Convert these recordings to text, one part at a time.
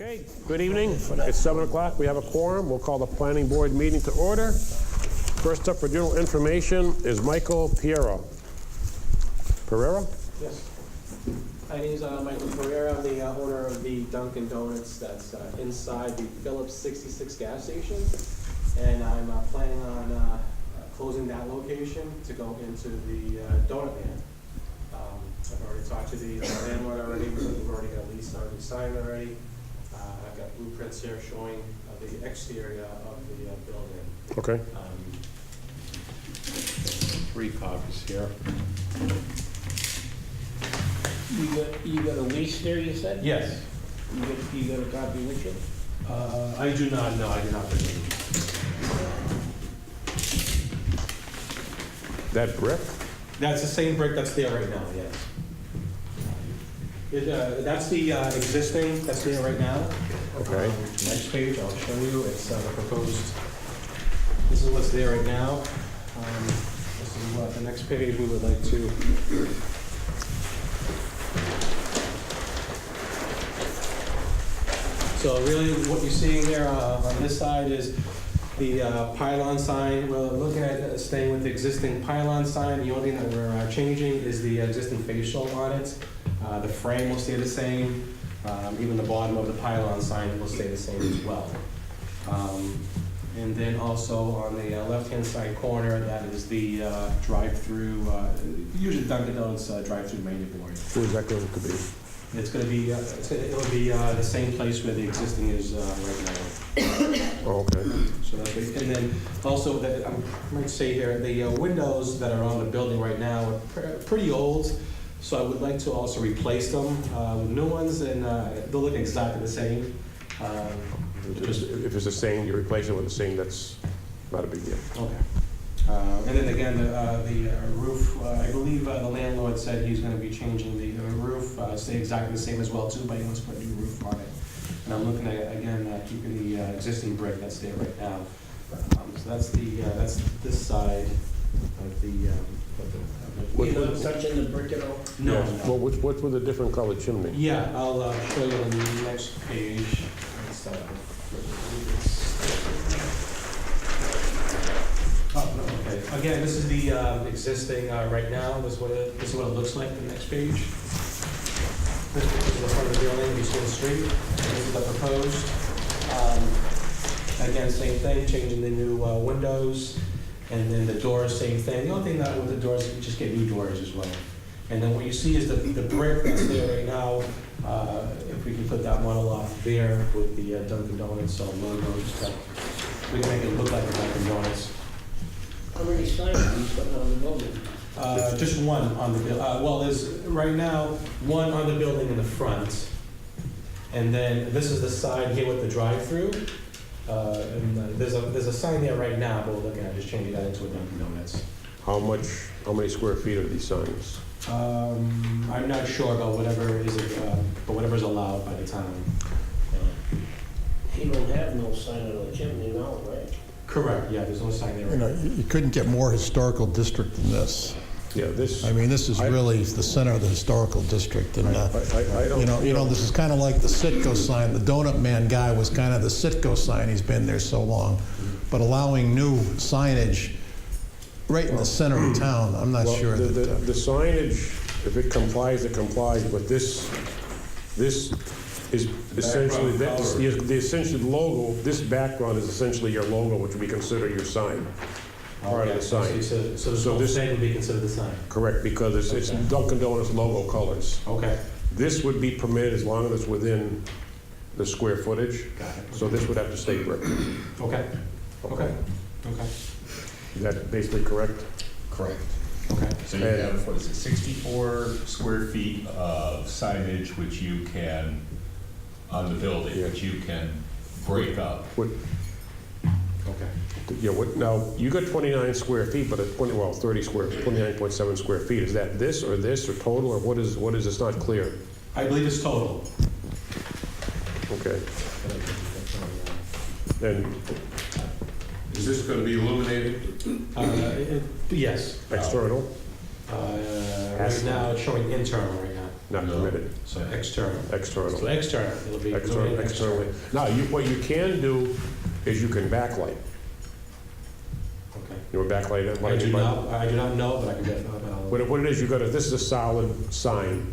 Okay, good evening. It's 7 o'clock. We have a quorum. We'll call the planning board meeting to order. First up for general information is Michael Pereira. Yes. My name is Michael Pereira. I'm the owner of the Dunkin' Donuts that's inside the Phillips 66 gas station. And I'm planning on closing that location to go into the Donut Man. I've already talked to the landlord already. We've already got a lease already signed already. I've got blueprints here showing the exterior of the building. Okay. 3 copies here. You got a lease there, you said? Yes. You got a copy with you? I do not know. I do not believe. That brick? That's the same brick that's there right now, yes. That's the existing that's there right now. Okay. Next page, I'll show you. It's the proposed. This is what's there right now. This is what the next page we would like to. So really, what you're seeing here on this side is the pylon sign. We're looking at staying with the existing pylon sign. The only thing that we're changing is the existing facial on it. The frame will stay the same. Even the bottom of the pylon sign will stay the same as well. And then also on the left-hand side corner, that is the drive-through, usually Dunkin' Donuts drive-through menu board. Who is that going to be? It's going to be, it'll be the same place where the existing is right now. Oh, okay. So that's big. And then also, that I might say here, the windows that are on the building right now are pretty old. So I would like to also replace them with new ones, and they'll look exactly the same. If it's the same, you replace it with the same, that's not a big deal. Okay. And then again, the roof, I believe the landlord said he's going to be changing the roof, stay exactly the same as well too, but he wants to put a new roof on it. And I'm looking at, again, keeping the existing brick that's there right now. So that's this side of the. You're not touching the brick at all? No. Yeah. No. Well, what's with the different colored chimney? Yeah, I'll show you on the next page. Okay. Again, this is the existing right now. This is what it looks like. The next page. This is the front of the building. You see the street. This is the proposed. Again, same thing. Changing the new windows, and then the doors, same thing. The only thing that with the doors, you just get new doors as well. And then what you see is the brick that's there right now. If we can put that model off there with the Dunkin' Donuts logo, we can make it look like a Dunkin' Donuts. How many signs are you putting on the building? Just one on the building. Well, there's right now one on the building in the front, and then this is the side here with the drive-through. And there's a sign there right now, but we're looking at just changing that into a Dunkin' Donuts. How many square feet are these signs? I'm not sure about whatever's allowed by the town. You don't have no sign on the chimney now, right? Correct. Yeah, there's no sign there. You know, you couldn't get more historical district than this. Yeah, this. I mean, this is really the center of the historical district, and I don't. you know, this is kind of like the Citgo sign. The Donut Man guy was kind of the Citgo sign. He's been there so long, but allowing new signage right in the center of town, I'm not sure The that. signage, if it complies, it complies. But this is essentially the essential logo. This background is essentially your logo, which would be considered your sign. Part of the sign. So this sign would be considered the sign. Correct, because it's Dunkin' Donuts logo colors. Okay. This would be permitted as long as it's within the square footage. Got it. So this would have to stay brick. Okay. Okay. Okay. Is that basically correct? Correct. Okay. So you have, what is it, 64 square feet of signage which you can, on the building, which you can break up. What, Okay. yeah, now, you got 29 square feet, but at 29.7 square feet. Is that this or total, or what is this? It's not clear. I believe it's total. Okay. And Is this going to be illuminated? Yes. external? Right now, it's showing internal right now. not No. permitted, So external. external. So external, it'll be. External, externally. Now, what you can do is you can backlight. Okay. You know, backlight it. I do not know, but I can definitely. What it is, this is a solid sign,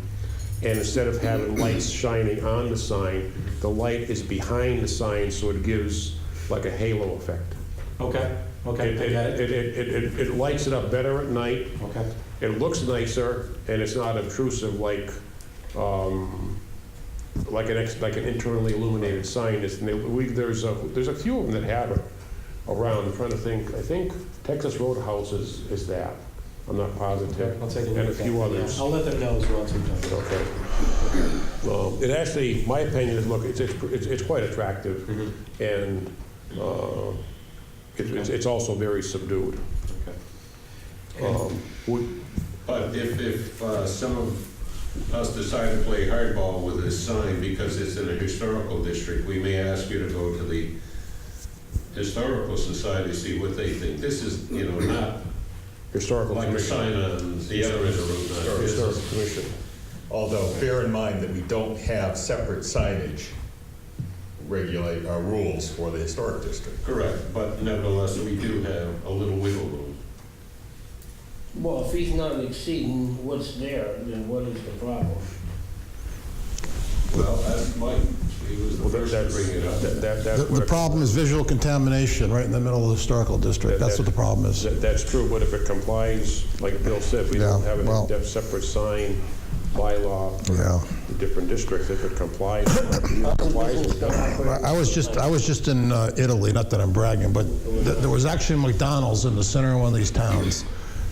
and instead of having lights shining on the sign, the light is behind the sign, so it gives like a halo effect. Okay, okay, I get it. It lights it up better at night, Okay, it looks nicer, and it's not obtrusive like an internally illuminated sign. There's a few of them that have it around. I'm trying to think. I think Texas Roadhouse is that. I'm not positive. I'll take a look And a at that. few others. Yeah, I'll let them know as well sometimes. Okay. It actually, my opinion is, look, it's quite attractive, and it's also very subdued. Okay. But if some of us decide to play hardball with this sign because it's in a historical district, we may ask you to go to the Historical Society, see what they think. This is, not Historical like a Commission. sign on the other end of Route 9. This Historical is- Commission. Although, bear in mind that we don't have separate signage rules for the historic district. Correct, but nevertheless, we do have a little wiggle room. Well, if he's not exceeding what's there, then what is the problem? Well, that's Mike. He was the Well, first to bring it up. That's The problem is visual contamination right in the middle of the historical district. That's what the problem is. That's true, but if it complies, like Bill said, we don't Yeah, have well- a separate sign bylaw Yeah. for different districts. If it complies, with that. I was just in Italy, not that I'm bragging, but there was actually a McDonald's in the center of one of these towns,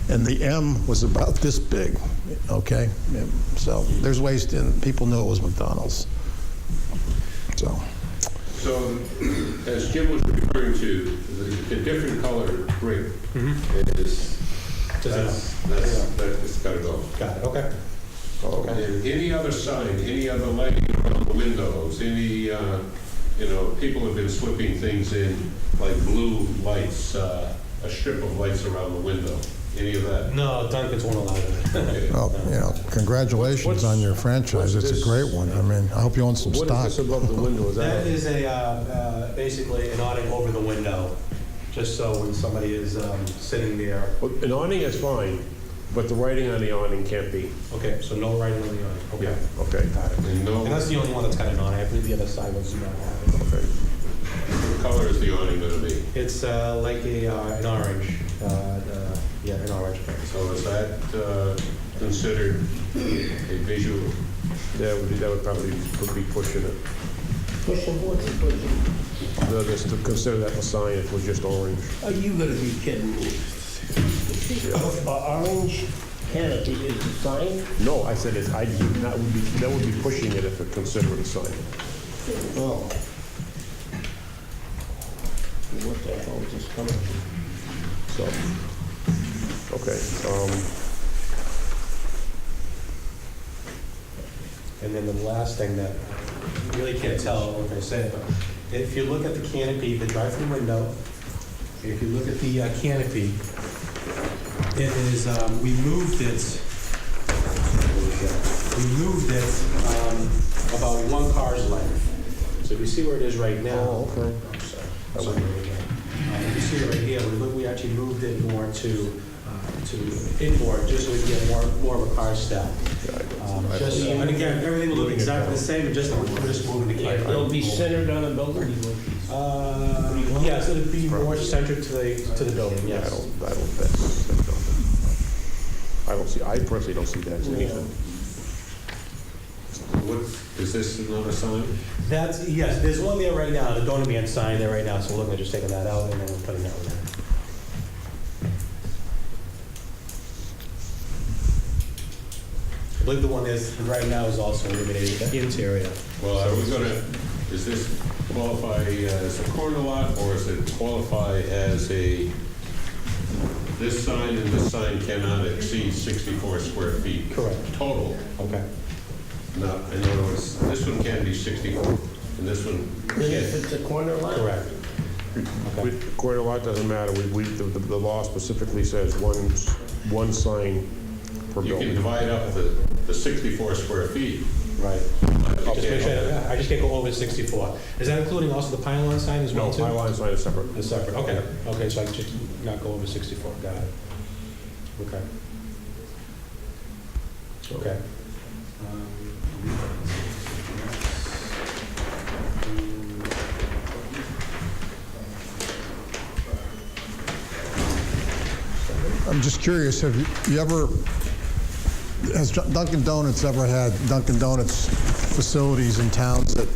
and the M was about this big, okay? So there's ways people knew it was McDonald's. So, So, as Jim was referring to, the different colored brick is, that's gotta go. Got it, okay. And any other sign, any other lighting around the windows, people have been slipping things in, like blue lights, a strip of lights around the window. Any of that? No, Duncan's won't allow that. Okay. well, congratulations on your franchise. It's a great one. I mean, I hope you own some What stock. is this above the window? Is That that is basically an awning over the window, just so when somebody is sitting there. an awning is fine, but the writing on the awning can't be. Okay, so no writing on the awning, okay. Okay. Got it. And no, And that's the only one that's got an awning, I believe the other side was not have it. Okay. what color is the awning gonna be? It's like an orange, an orange. So is that considered a visual? That would probably be pushing it. Pushing, what's he pushing? Just to consider that a sign if it was just orange. Are you gonna be kidding me? Orange canopy is the sign? No, I said that would be pushing it if it considered a sign. Oh. What the hell is this coming from? So, okay. And then the last thing that you really can't tell what I said, but if you look at the canopy, the drive-through window, if you look at the canopy, it is, we moved it about one car's length. So if you see where it is right now. Oh, okay. So there we go. You see it right here, we actually moved it more to inboard, just so we can get more of a car stack. And again, everything will look exactly the same, we're just moving the canopy. It'll be centered on a building? Yes, it'll be more centered to the building, I yes. I personally don't see that as anything. What, is this another sign? That's, yes, there's one there right now, the Donut Man sign there right now, so we're looking at just taking that out and then we're putting that one in. I believe the one that's right now is also illuminated, the interior. Well, are we gonna, does this qualify as a corner lot, or does it qualify as this sign and this sign cannot exceed 64 square feet? Correct. Total. Okay. Not, in other words, this one can be 64, and this one And if can't. it's a corner lot? Correct. Okay. Quarter lot doesn't matter. The law specifically says one sign per You can building. divide up the 64 square feet. Right. Just make sure, I just can't go over 64. Is that including also the pylon sign as well, No, too? pylon sign is separate. It's separate, okay. Okay, so I can just not go over 64, got it. Okay. Okay. I'm just curious, have you ever, has Dunkin' Donuts ever had Dunkin' Donuts facilities in towns that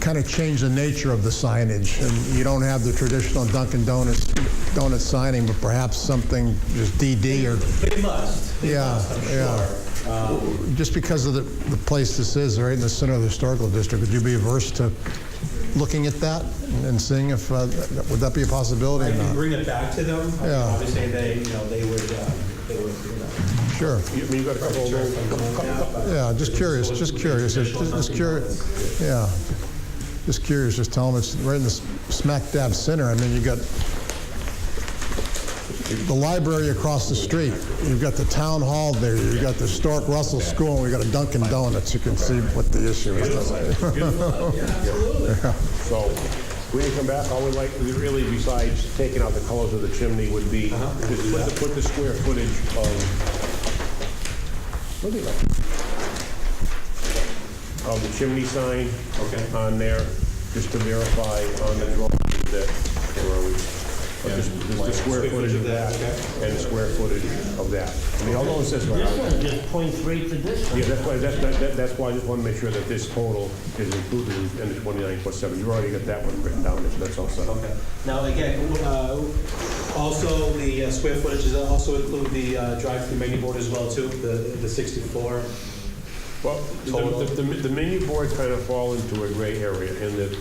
kind of change the nature of the signage? And you don't have the traditional Dunkin' Donuts signing, but perhaps something just DD or... They must. They Yeah, must, I'm yeah. sure. Just because of the place this is, right in the center of the historical district, would you be averse to looking at that and seeing if, would that be a possibility I or can not? bring it back to them. Yeah. Obviously, they would, Sure. I mean, you got a couple of those. Yeah, just curious. Just curious. Yeah. Just curious. Just tell them it's right in the smack dab center. I mean, you got the library across the street. You've got the town hall there. You've got the historic Russell School, and we've got a Dunkin' Donuts. You can see what the issue is. So, when you come back, all we like, really, besides taking out the colors of the chimney, would be just put the square footage of the chimney sign on there, just to verify on the drawing that, where are we? Just the square footage of that and the square footage of that. I mean, although it says right This on one just points right to this one. yeah, that's why I just want to make sure that this total is included in the 29+7. You already got that one written down, so that's all set. Okay. Now, again, also the square footage, does that also include the drive-through menu board as well, too? The 64? Well, the menu boards kind of fall into a gray area in that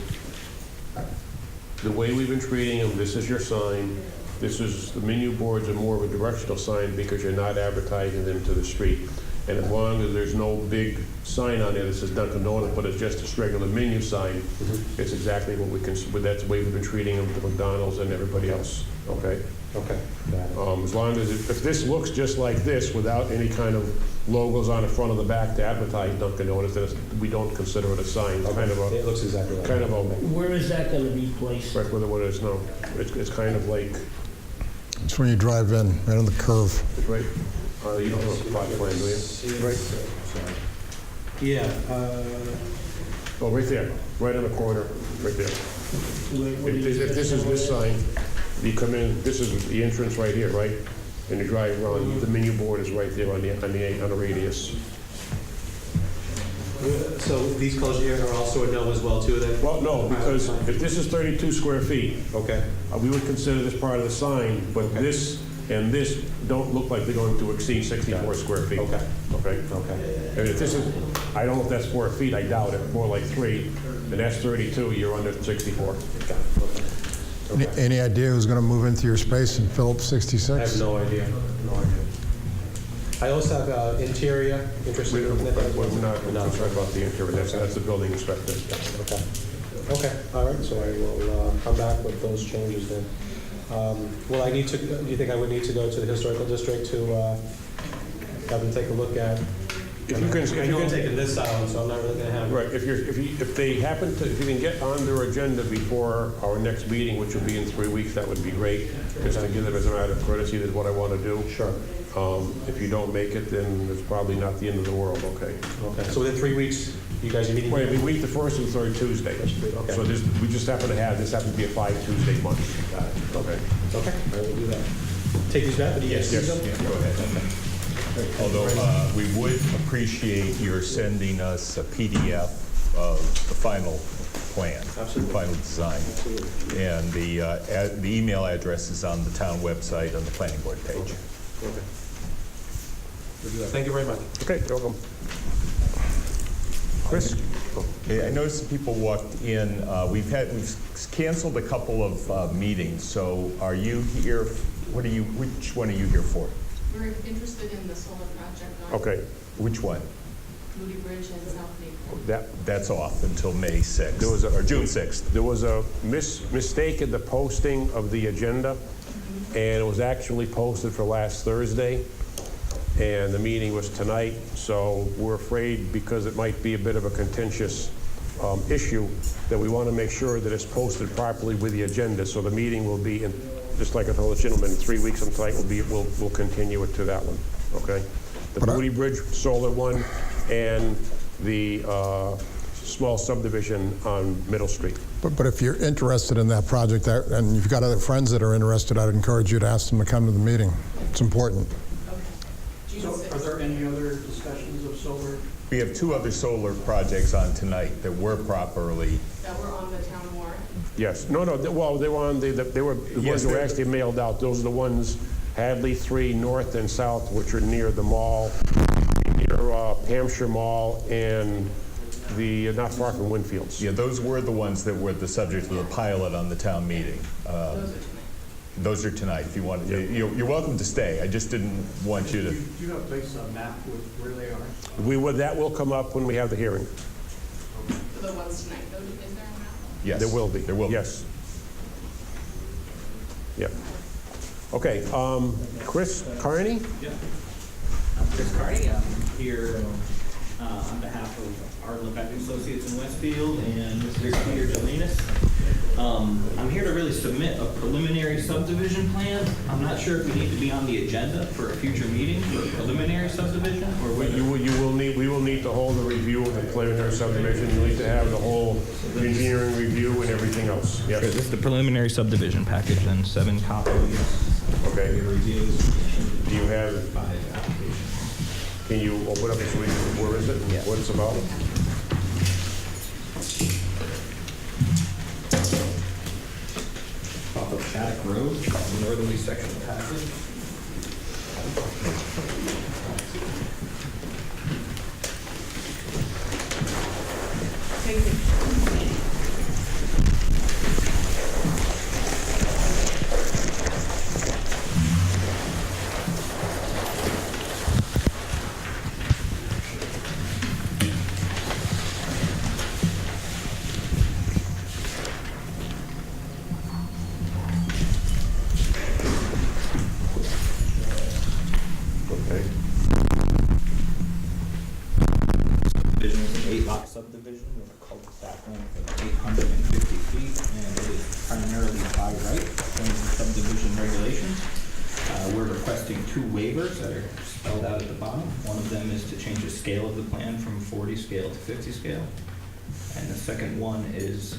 the way we've been treating them, this is your sign, the menu boards are more of a directional sign because you're not advertising them to the street. And as long as there's no big sign on there that says Dunkin' Donuts, but it's just a regular menu sign, it's exactly what that's the way we've been treating them to McDonald's and everybody else, okay? Okay, got it. As long as, if this looks just like this without any kind of logos on the front or the back to advertise Dunkin' Donuts, then we don't consider it a sign. It's kind of It a, looks exactly like kind of a, Where is that going to be placed? right where it is now. It's kind of like, It's when you drive in, right on the curve. it's right, you don't have a plot plan, do you? Right, Yeah. oh, right there, right on the corner, right there. If this is this sign, you come in, this is the entrance right here, right? And you drive around, the menu board is right there on the radius. So these colors here are also a no as well, too, then? Well, no, because if this is 32 square feet, Okay. we would consider this part of the sign, but Okay. this and this don't look like they're going to exceed 64 square feet. Okay. Okay? Okay. And if this is, I don't know if that's 4 feet, I doubt it, more like 3, and that's 32, you're under 64. Got it. Okay. Any idea who's going to move into your space in Phillips 66? I have no idea. No idea. I also have interior, interested in that. We're not concerned about the interior, that's the building inspector. Okay. Okay, all right, so I will come back with those changes then. Will I need to, do you think I would need to go to the historical district to have them take a look at? If you can, I know I'm taking this out, so I'm not really gonna have. right, if you can get on their agenda before our next meeting, which will be in 3 weeks, that would be great, just to give them as a matter of courtesy, that's what I want to do. Sure. If you don't make it, then it's probably not the end of the world, okay? Okay, so within 3 weeks, you guys are meeting? Wait, we meet the first and third Tuesday. Okay. So we just happen to have, this happens to be a 5 Tuesday month. Got it. Okay. Okay, I will do that. Take these back? Yes. Yeah, go ahead. Although we would appreciate your sending us a PDF of the final plan, Absolutely. final design. And the email address is on the town website on the planning board page. Okay. We'll do that. Thank you very much. Okay, you're welcome. Chris? Okay, I noticed some people walked in. We've canceled a couple of meetings. So are you here? Which one are you here for? We're interested in the solar project on Okay, Which one? Moody Bridge and South Maple. That's off until May 6th, There was a- or June 6th. there was a mistake in the posting of the agenda, and it was actually posted for last Thursday. and the meeting was tonight, so we're afraid, because it might be a bit of a contentious issue, that we want to make sure that it's posted properly with the agenda, so the meeting will be, just like I told the gentleman, in 3 weeks from tonight, we'll continue it to that one, okay? The Moody Bridge Solar one and the small subdivision on Middle Street. But if you're interested in that project, and you've got other friends that are interested, I'd encourage you to ask them to come to the meeting. It's important. June So 6th. are there any other discussions of solar? We have 2 other solar projects on tonight that were properly, That were on the town warrant. Yes, no, well, they were on they were the Yes, ones that were they're- actually mailed out. Those are the ones, Hadley 3 North and South, which are near the mall, near Hampshire Mall, and the, not far from Winfield's. yeah, those were the ones that were the subject of the pilot on the town meeting. Those are tonight. Those are tonight, if you want, you're welcome to stay. I just didn't want you to, Do you have a place, a map with where they are? That will come up when we have the hearing. For the ones tonight, though, is there a map? yes. There will be. There will be. Yes. Yep. Okay, Chris Carney? I'm Chris Carney. I'm here on behalf of Ardent Patrick Associates in Westfield and Mr. Peter Jelinas. I'm here to really submit a preliminary subdivision plan. I'm not sure if we need to be on the agenda for a future meeting for a preliminary subdivision or whether. We will need to hold a review of the preliminary subdivision. You'll need to have the whole engineering review and everything else. Yes. This is the preliminary subdivision package and 7 copies. Okay. Reviews. Do you have, 5 applications. can you open up this, where is it and what it's about? Off of Shattuck Road, the northerly section of Hadley. Okay. Subdivision is an 8-lot subdivision with a cul-de-sac length of 850 feet, and it is primarily by right, according to subdivision regulations. We're requesting 2 waivers that are spelled out at the bottom. One of them is to change the scale of the plan from 40 scale to 50 scale. And the second one is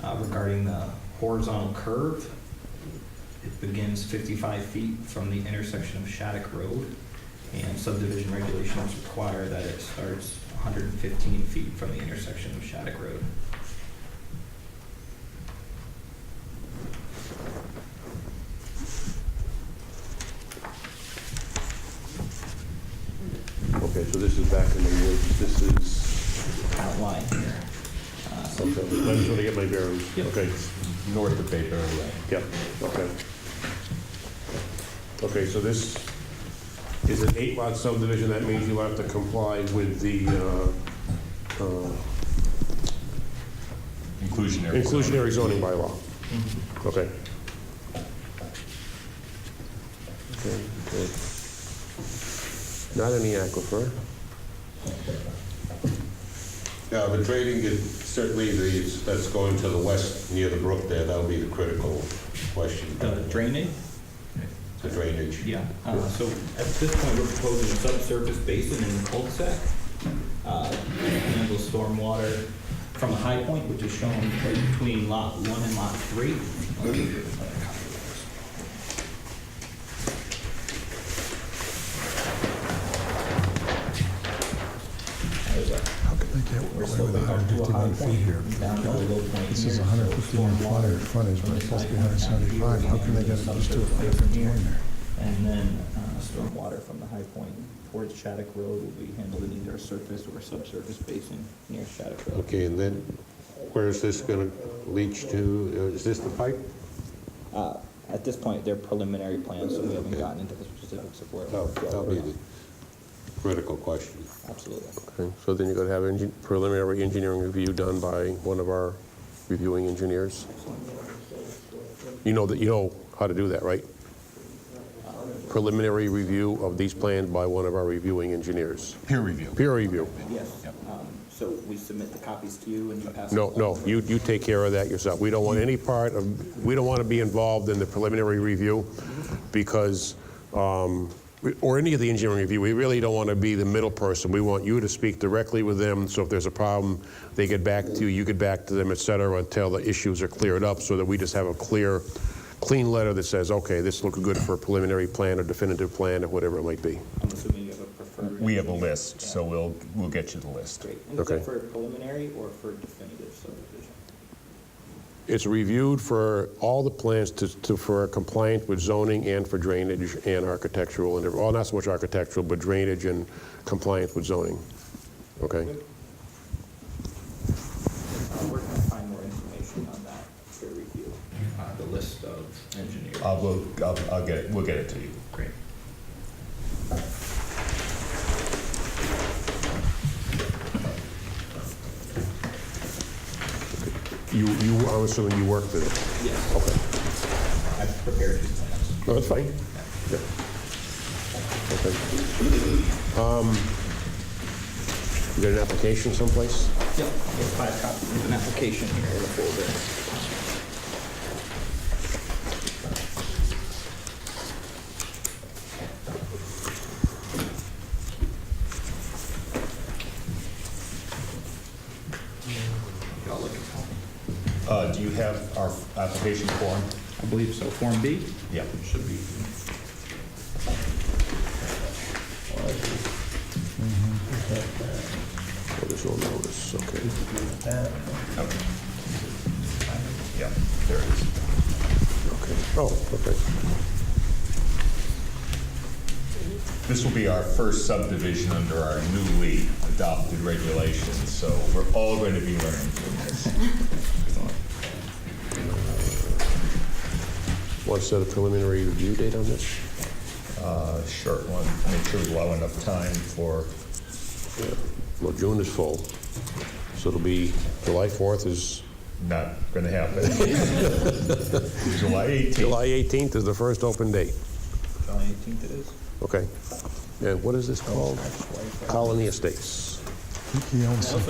regarding the horizontal curve. It begins 55 feet from the intersection of Shattuck Road, and subdivision regulations require that it starts 115 feet from the intersection of Shattuck Road. Okay, so this is back in the woods. This is, Outline here. okay, I just want to get my bearings. Yep. Okay, north of Bayberry Lane. yep, okay. Okay, so this is an 8-lot subdivision. That means you have to comply with the inclusionary zoning bylaw. Okay. Okay, good. Not any aquifer. Yeah, the grading is certainly that's going to the west near the brook there. That'll be the critical question. Drainage? The drainage. Yeah. So at this point, we're proposing a subsurface basin in the cul-de-sac. Handles stormwater from a high point, which is shown right between lot 1 and lot 3. How can they get We're away sloping with up to a high 151 feet point, here? down to a low point. This is here. 151 frontage, but it's supposed to be 175. How can they get it just to 151 there? And then stormwater from the high point towards Shattuck Road will be handled in either a surface or a subsurface basin near Shattuck Road. Okay, and then where is this going to leach to? Is this the pipe? At this point, they're preliminary plans, so we haven't gotten into the specifics of where. That'll be the critical question. Absolutely. Okay, so then you're going to have preliminary engineering review done by one of our reviewing engineers. You know how to do that, right? preliminary review of these plans by one of our reviewing engineers. Peer review. Peer review. Yes. So we submit the copies to you and you pass No, it no, along? you take care of that yourself. We don't want any part of, we don't want to be involved in the preliminary review because, or any of the engineering review. We really don't want to be the middle person. We want you to speak directly with them, so if there's a problem, they get back to you, you get back to them, et cetera, until the issues are cleared up, so that we just have a clean letter that says, okay, this looks good for a preliminary plan or definitive plan or whatever it might be. I'm assuming you have a preferred? We have a list, so we'll get you the list. Great. And is Okay. that for preliminary or for definitive subdivision? It's reviewed for all the plans for compliance with zoning and for drainage and architectural, and, well, not so much architectural, but drainage and compliance with zoning. Okay? Where can I find more information on that for review? The list of engineers? I'll get it, we'll get it to you. Great. I'm assuming you work for it. Yes. Okay. I've prepared these plans. No, that's fine. Yeah. Okay. You got an application someplace? Yep, there's 5 copies of an application here in the folder. Do you have our application form? I believe so. Form B? Yeah. Should be. Oh, there's no notice, okay. Okay. Yeah, there it is. Okay. Oh, okay. This will be our first subdivision under our newly adopted regulations, so we're all going to be learning from this. Want to set a preliminary review date on this? Sure, want to make sure we allow enough time for, Well, June is full, so it'll be, July 4th is, not going to happen. July 18th. July 18th is the first open date. July 18th it is? Okay. And what is this called? Colony Estates. He owns some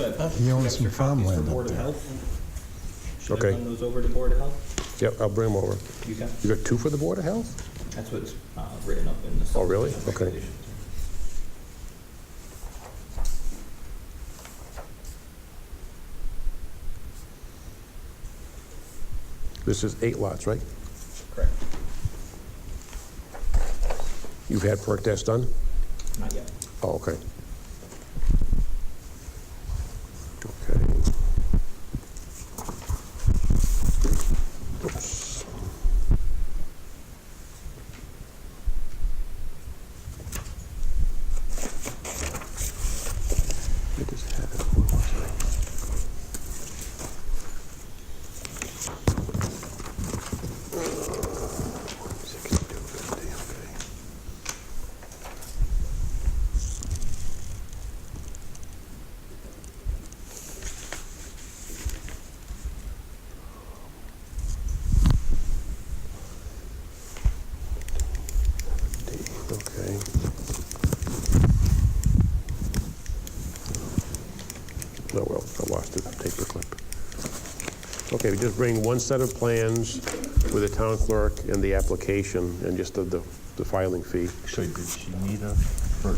farmland up Board of there. Health. Should Okay. I run those over to Board of Health? Yep, I'll bring them over. You can. You got 2 for the Board of Health? That's what's written up in the. Oh, really? subdivision Okay. regulations. This is 8 lots, right? Correct. You've had perk tests done? Not yet. Oh, okay. Okay. Oops. I just had it. Where was Okay. Oh, well, I lost the paper clip. Okay, we just bring one set of plans with the town clerk and the application and just the filing fee. Actually, did she need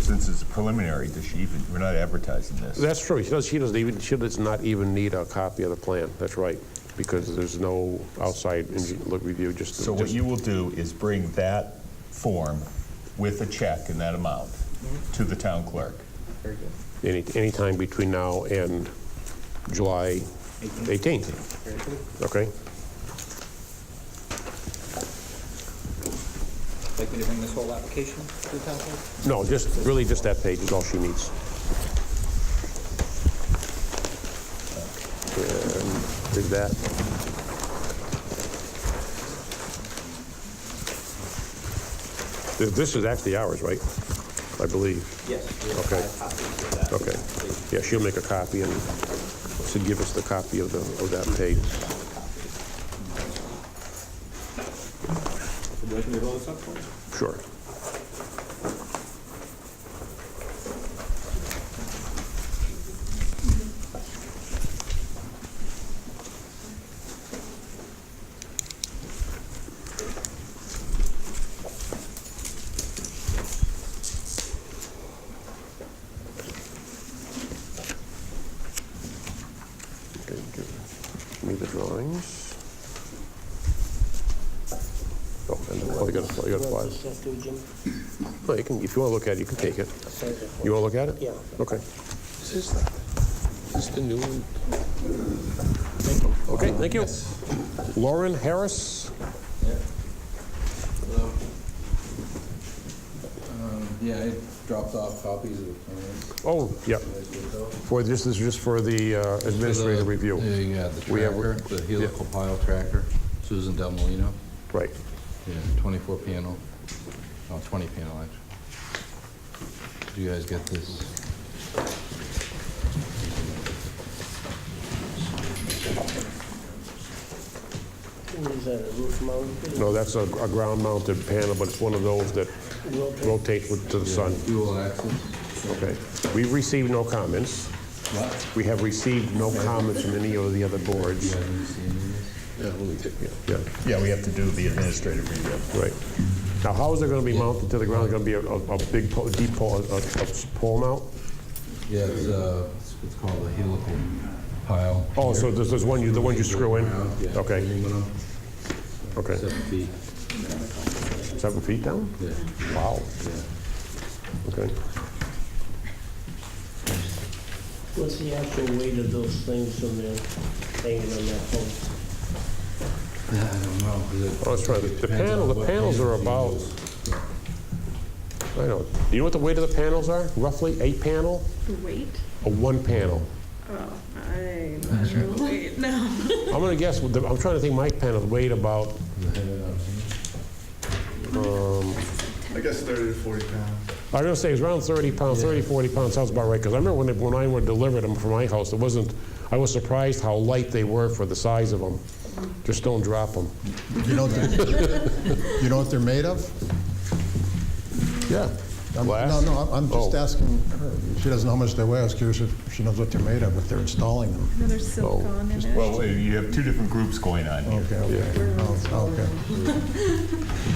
since it's preliminary, does she even, we're not advertising this. That's true. She does not even need a copy of the plan. That's right, because there's no outside review, just. So what you will do is bring that form with a check in that amount to the town clerk. Very good. Any time between now and July 18th. Very good. Okay? Like me to bring this whole application to the town clerk? No, really just that page is all she needs. And did that. This is actually ours, right? I believe. Yes. We have Okay. 5 copies of that. Okay. Yeah, she'll make a copy and should give us the copy of that page. Would you like me to roll this up for you? Sure. you got What's five. this stuff do, Jim? No, you can, if you want to look at it, you can take it. You want to look at it? Yeah. Okay. Is this the new one? Okay, thank you. Lauren Harris? Hello. Yeah, I dropped off copies of the plans. Oh, yeah. For this is just for the administrative review. Yeah, the We have- tracker, the helical pile tracker, Susan Del Molino. Right. Yeah, 24 panel, no, 20 panel actually. Did you guys get this? Is that a roof mounted? No, that's a ground-mounted panel, but it's one of those that rotates to the sun. Dual axis. Okay. We've received no comments. What? We have received no comments from any of the other boards. You haven't seen this? Yeah, let me take, yeah, Yeah, we have to do the administrative review. right. Now, how is it going to be mounted to the ground? Is it going to be a big, deep pole, a pole mount? Yeah, it's what's called a helical pile. Oh, so there's one, the one you screw in? Yeah, Okay, aluminum, okay. 7 feet. 7 feet down? Yeah, Wow, yeah. okay. What's the actual weight of those things when they're hanging on that post? I don't know. 'Cause it- Oh, that's right. it The depends on what panels are panels you about, use. I don't, do you know what the weight of the panels are? Roughly 8 panel The weight? or 1 panel? Oh, I'm not sure the weight, no. I'm going to guess, I'm trying to think my panels weighed about, I guess 30 to 40 pounds. I was going to say it's around 30 pounds, 30, 40 pounds, sounds about right. Because I remember when I would deliver them from my house, it wasn't, I was surprised how light they were for the size of them. Just don't drop them. You know what they're made of? Yeah. Glass? No, I'm just Oh. asking her. She doesn't know how much they weigh. I was curious if she knows what they're made of, if they're installing them. No, there's silicone in it. Well, you have two different groups going on here. Okay. Oh, okay.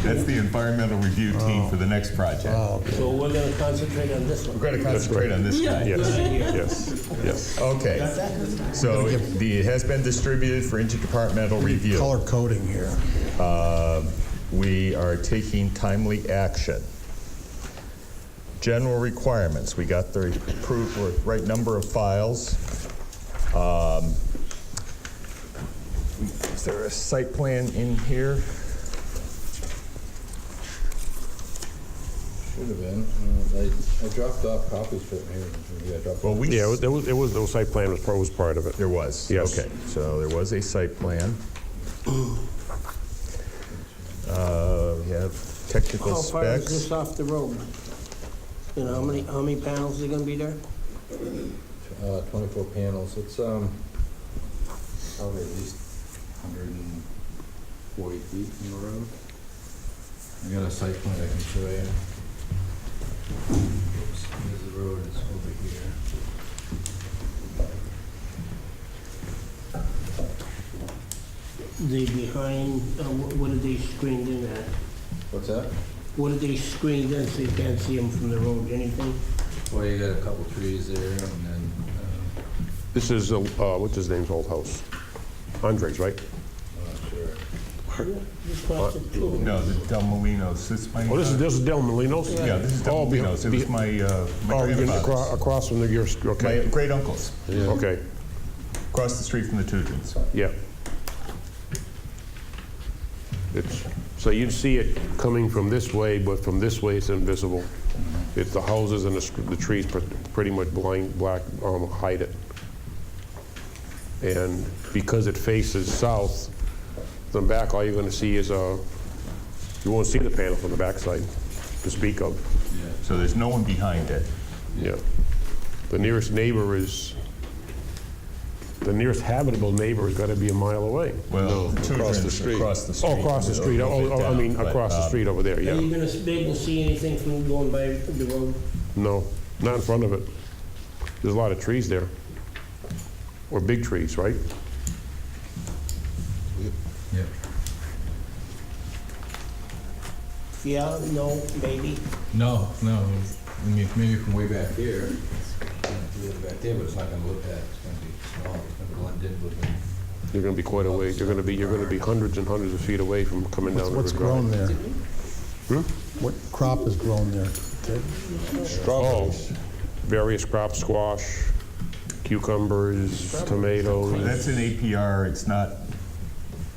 That's the environmental review team for the next project. Oh, okay. So we're gonna concentrate on this one. We're going to concentrate on this guy. Yes, yes, yes. Okay, so it has been distributed for interdepartmental review. Color coding here. We are taking timely action. General requirements, we got the right number of files. Is there a site plan in here? Should have been. I dropped off copies for it. Maybe I dropped Well, yeah, the site plan was part of it. There was? Yes. Okay, so there was a site plan. We have technical How far is specs. this off the road? You know, how many panels are gonna be there? 24 panels. It's probably at least 140 feet from the road. I got a site plan I can show you. Oops, here's the road. It's over here. They behind, what are they screened in at? What's that? What are they screened in so you can't see them from the road, anything? Well, you got a couple trees there, and then This is, what's his name's old house? Andres, right? I'm not sure. Just cross it through. No, the Del Molinos, this is my... Oh, this is Del Molino's? Yeah, this is Del Oh, Molinos. It was my Oh, you're grandfather's. across from your, My okay, great uncles, okay, across the street from the Tudors. yeah. So you'd see it coming from this way, but from this way it's invisible. It's the houses and the trees pretty much hide it. And because it faces south, the back, all you're gonna see is you won't see the panel from the backside to speak of. So there's no one behind it. Yeah. The nearest neighbor is, the nearest habitable neighbor has got to be a mile away. Well, the Tudors across the street. Oh, across the street, I mean, across the street over there, Are yeah. you gonna be able to see anything from going by the road? No, not in front of it. There's a lot of trees there. Or big trees, right? Yep. Yeah, no, maybe? No. I mean, maybe from way back here. Back there, but it's not gonna look that. It's gonna be small. It's gonna blend in with it. You're going to be quite a way, you're going to be hundreds and hundreds of feet away from coming down River What's grown Drive. there? What crop is grown there? Strawberries. Various crops, squash, cucumbers, tomatoes. That's an APR,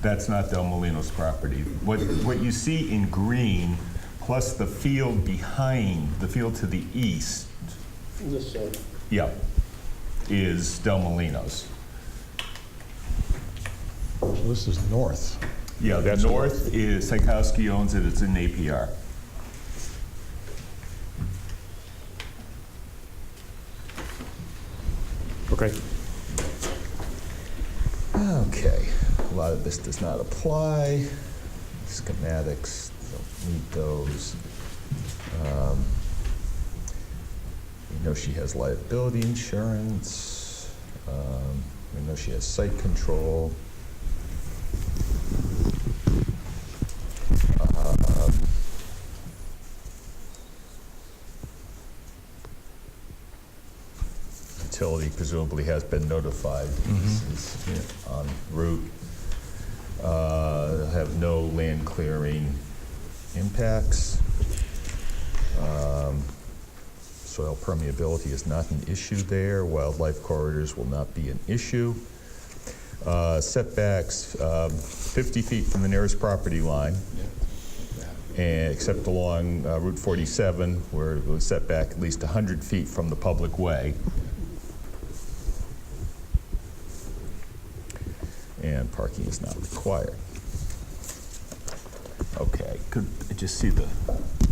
that's not Del Molino's property. What you see in green, plus the field behind, the field to the east, This side. yeah, is Del Molino's. This is north. Yeah, the That's north is, Sankowski owns it, it's an APR. Okay. Okay, a lot of this does not apply. Schematics, don't need those. We know she has liability insurance. We know she has site control. Utility presumably has been notified. This is en route. Have no land clearing impacts. Soil permeability is not an issue there. Wildlife corridors will not be an issue. Setbacks, 50 feet from the nearest property line, and except along Route 47, where it was set back at least 100 feet from the public way. And parking is not required. Okay, could I just see the,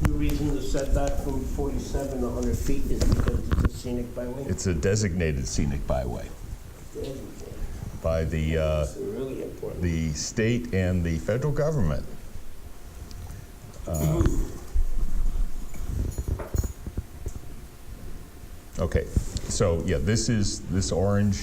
The reason the setback from 47 to 100 feet is because it's a scenic byway? it's a designated scenic byway by the It's really important. the state and the federal government. Okay, so yeah, this orange,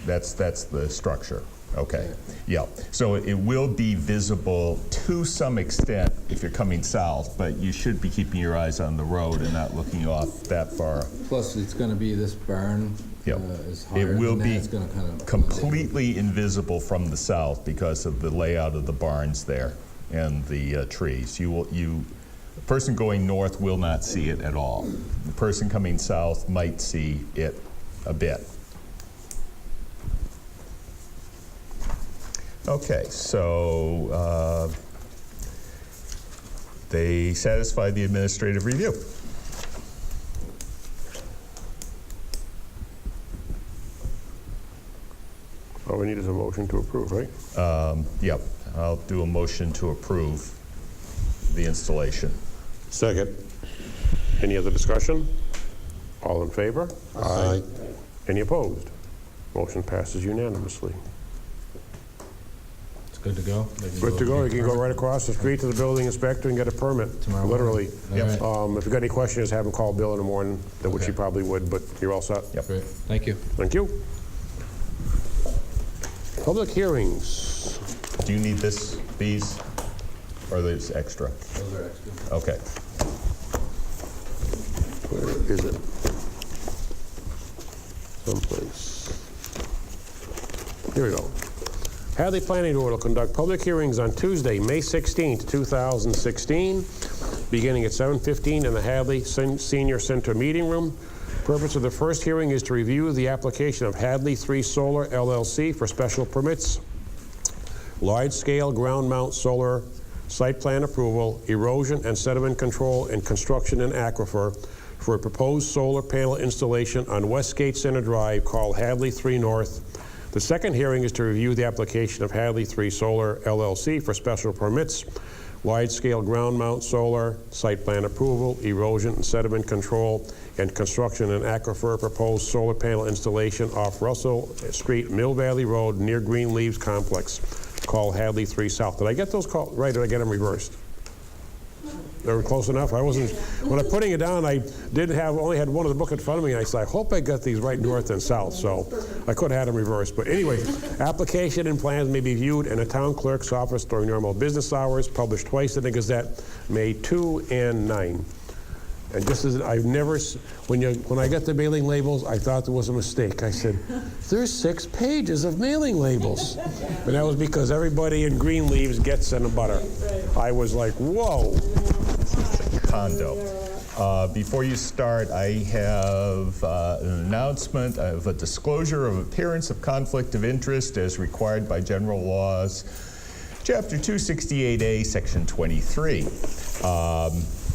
that's the structure. Okay, yeah. So it will be visible to some extent if you're coming south, but you should be keeping your eyes on the road and not looking off that far. Plus, it's gonna be this barn Yep. is higher It will than that. be It's gonna kind of completely invisible from the south because of the layout of the barns there and the trees. The person going north will not see it at all. The person coming south might see it a bit. Okay, so they satisfied the administrative review. All we need is a motion to approve, right? Yep, I'll do a motion to approve the installation. Second. Any other discussion? All in favor? Aye. Any opposed? Motion passes unanimously. It's good to go. They can Good to go. You get can a go permit. right across the street to the building inspector and get a permit. Tomorrow morning. Literally. All right. If you've got any questions, have him call Bill in the morning, which he Okay. probably would, but you're all set. Yep. Great, thank you. Thank you. Public hearings. Do you need these, or are these extra? Those are extra. Okay. Where is it? Someplace. Here we go. Hadley Planning Board will conduct public hearings on Tuesday, May 16th, 2016, beginning at 7:15 in the Hadley Senior Center Meeting Room. Purpose of the first hearing is to review the application of Hadley 3 Solar LLC for special permits, large-scale ground mount solar site plan approval, erosion and sediment control, and construction in aquifer for a proposed solar panel installation on Westgate Center Drive called Hadley 3 North. The second hearing is to review the application of Hadley 3 Solar LLC for special permits, wide-scale ground mount solar, site plan approval, erosion and sediment control, and construction in aquifer proposed solar panel installation off Russell Street, Mill Valley Road, near Green Leaves Complex, called Hadley 3 South. Did I get those called right, or did I get them reversed? They were close enough. I wasn't, when I'm putting it down, I only had one of the book in front of me, and I said, I hope I got these right north and south, so I could have had them reversed. But anyway, application and plans may be viewed in a town clerk's office during normal business hours, published twice in the Gazette, May 2 and 9. And just as I've never, when I got the mailing labels, I thought there was a mistake. I said, there's 6 pages of mailing labels. And that was because everybody in Green Leaves gets in a butter. I was like, whoa. condo. Before you start, I have an announcement of a disclosure of appearance of conflict of interest as required by general laws, Chapter 268A, Section 23,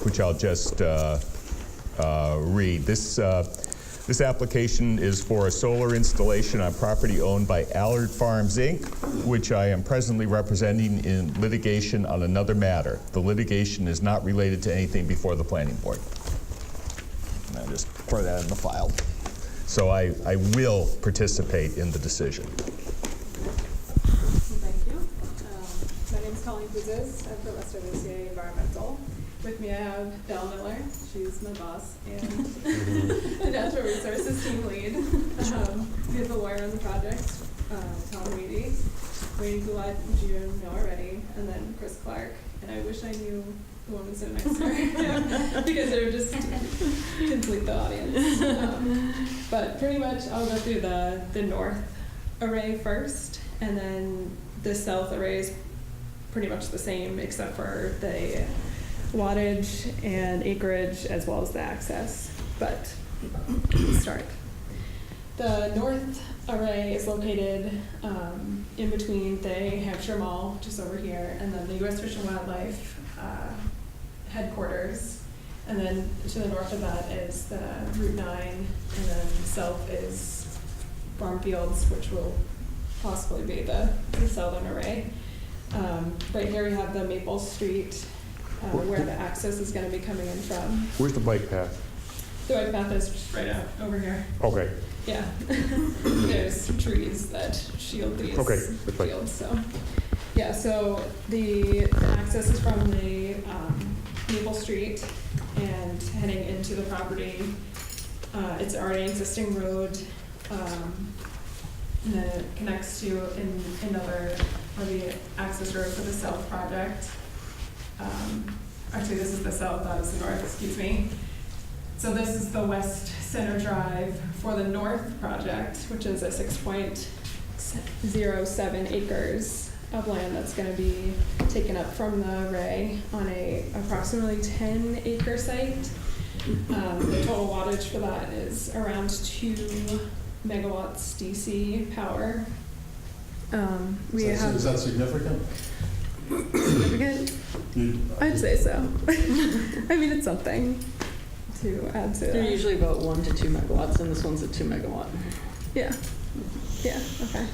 which I'll just read. This application is for a solar installation on property owned by Allard Farms, Inc., which I am presently representing in litigation on another matter. The litigation is not related to anything before the planning board. And I just throw that in the file. So I will participate in the decision. Thank you. My name is Colleen Puzes. I'm from Western ACA Environmental. With me I have Belle Miller. She's my boss and the Natural Resources Team Lead. We have the lawyer on the project, Tom Weedy. Wayne Gulad, which you know already, and then Chris Clark. And I wish I knew the woman sitting next to her because they're just complete the audience. But pretty much I'll go through the north array first, and then the south array is pretty much the same except for the wattage and acreage as well as the access. But let's start. The north array is located in between the Hampshire Mall, just over here, and then the U.S. Fish and Wildlife headquarters. And then to the north of that is the Route 9, and then south is Farm Fields, which will possibly be the southern array. Right here we have the Maple Street, where the access is going to be coming in from. Where's the bike path? The bike path is just right out over here. Okay. Yeah. There's trees that shield these fields. So, yeah, so the access is from the Maple Street and heading into the property. It's already an existing road. And then it connects to another, or the access road for the south project. Actually, this is the south, that is the north, excuse me. So this is the West Center Drive for the north project, which is a 6.07 acres of land that's going to be taken up from the array on a approximately 10-acre site. The total wattage for that is around 2 megawatts DC power. Is that significant? Significant? I'd say so. I mean, it's something to add to They're that. usually about 1 to 2 megawatts, and this one's a 2 megawatt. Yeah. Yeah, okay.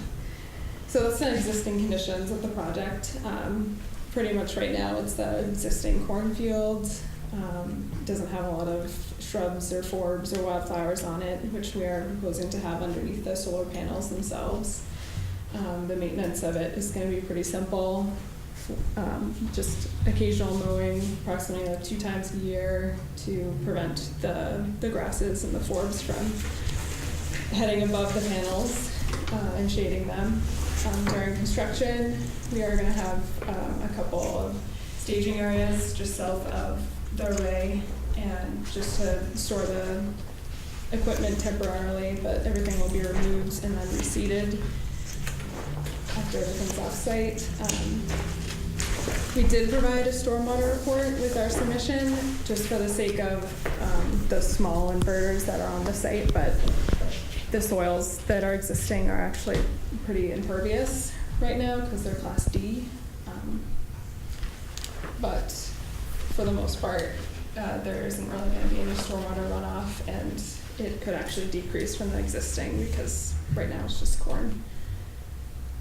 So that's the existing conditions of the project. Pretty much right now it's the existing cornfield. Doesn't have a lot of shrubs or forbs or wildflowers on it, which we are proposing to have underneath the solar panels themselves. The maintenance of it is going to be pretty simple. Just occasional mowing, approximately 2 times a year, to prevent the grasses and the forbs from heading above the panels and shading them. During construction, we are going to have a couple of staging areas just south of the array, and just to store the equipment temporarily, but everything will be removed and then reseeded after everything's off-site. We did provide a stormwater report with our submission, just for the sake of the small inverters that are on the site, but the soils that are existing are actually pretty impervious right now because they're Class D. But for the most part, there isn't really going to be any stormwater runoff, and it could actually decrease from the existing because right now it's just corn.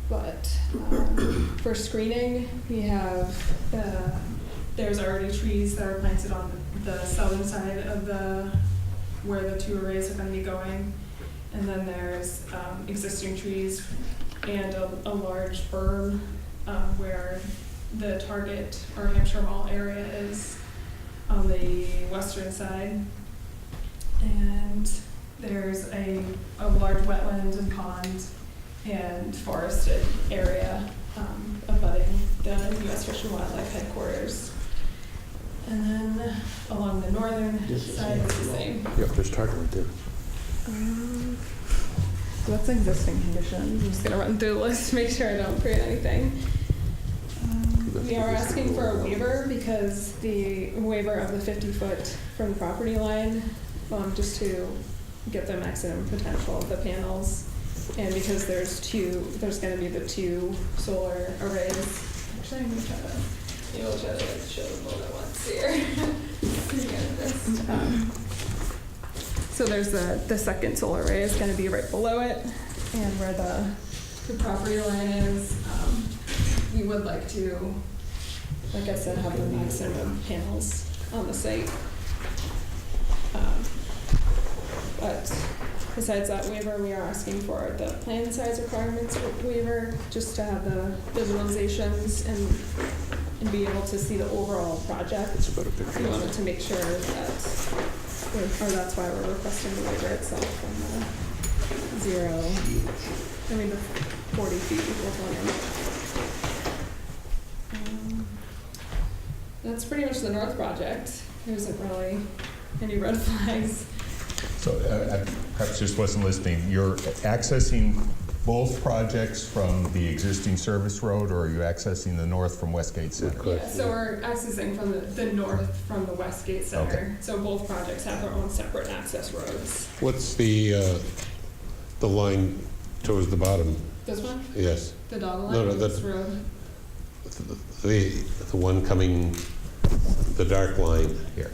But for screening, we have, there's already trees that are planted on the southern side of where the 2 arrays are going to be going. And then there's existing trees and a large berm where the target or Hampshire Mall area is on the western side. And there's a large wetland and pond and forested area abutting the U.S. Fish and Wildlife headquarters. And then along the northern side, it's the same. Yep, there's target right there. So that's existing conditions. I'm just going to run through the list to make sure I don't create anything. We are asking for a waiver because the waiver of the 50-foot from the property line, just to get the maximum potential of the panels. And because there's gonna be the 2 solar arrays. Actually, I'm gonna try to, we'll try to show them all at once here. So there's the second solar array is gonna be right below it, and where the property line is, we would like to, like I said, have the maximum panels on the site. But besides that waiver, we are asking for the plan size requirements waiver, just to have the visualizations and be able to see the overall project. We wanted to make sure that, or that's why we're requesting the waiver itself from the 40 feet equals 1 inch. That's pretty much the north project. There isn't really any red flags. So I perhaps just wasn't listening. You're accessing both projects from the existing service road, or are you accessing the north from Westgate Center? Yeah, so we're accessing from the north from the Westgate Center. Okay. So both projects have their own separate access roads. What's the line towards the bottom? This one? Yes. The dotted line? No, This road? The one coming, the dark line. Here.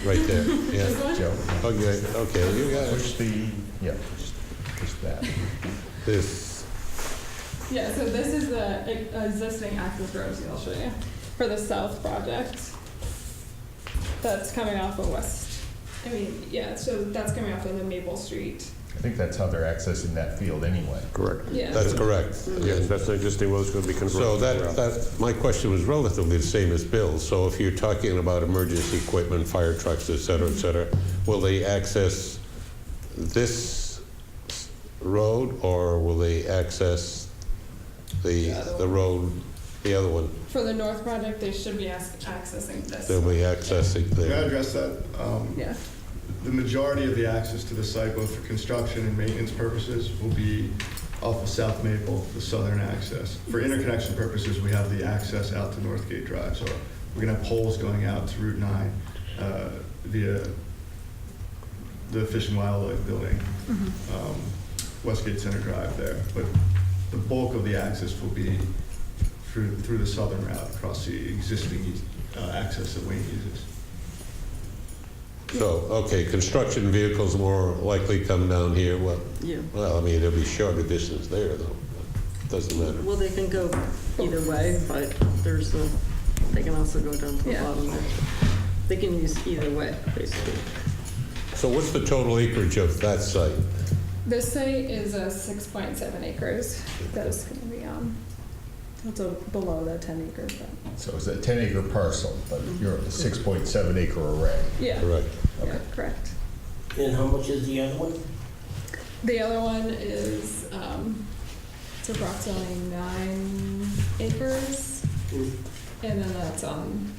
Right there, yeah. This one? Joe? Okay, you got it. Push push that. This, Yeah, so this is the existing access road I'll show you for the south project. That's coming off of so that's coming off of the Maple Street. I think that's how they're accessing that field anyway. correct. Yeah. That's correct. Yes, that's an existing road, it's going to be converted. So that, my question was relatively the same as Bill's. So if you're talking about emergency equipment, fire trucks, et cetera, will they access this road, or will they access the road, the other one? For the north project, they should be accessing this. They'll be accessing Can I there. address that? Yeah. The majority of the access to the site, both for construction and maintenance purposes, will be off of South Maple, the southern access. For interconnection purposes, we have the access out to Northgate Drive. So we're going to have poles going out to Route 9 via the Fish and Wildlife Building, Westgate Center Drive there. But the bulk of the access will be through the southern route across the existing access that Wayne uses. So, okay, construction vehicles more likely come down here. Yeah. Well, I mean, there'll be shorter distance there, though. Doesn't matter. Well, they can go either way, but they can also go down to the bottom there. They can use either way, basically. So what's the total acreage of that site? This site is 6.7 acres. That's going to be it's below the 10 acres. So it's a 10-acre parcel, but you're a 6.7 acre array. Yeah. Correct. Yeah, correct. And how much is the other one? The other one is it's approximately 9 acres, and then that's on.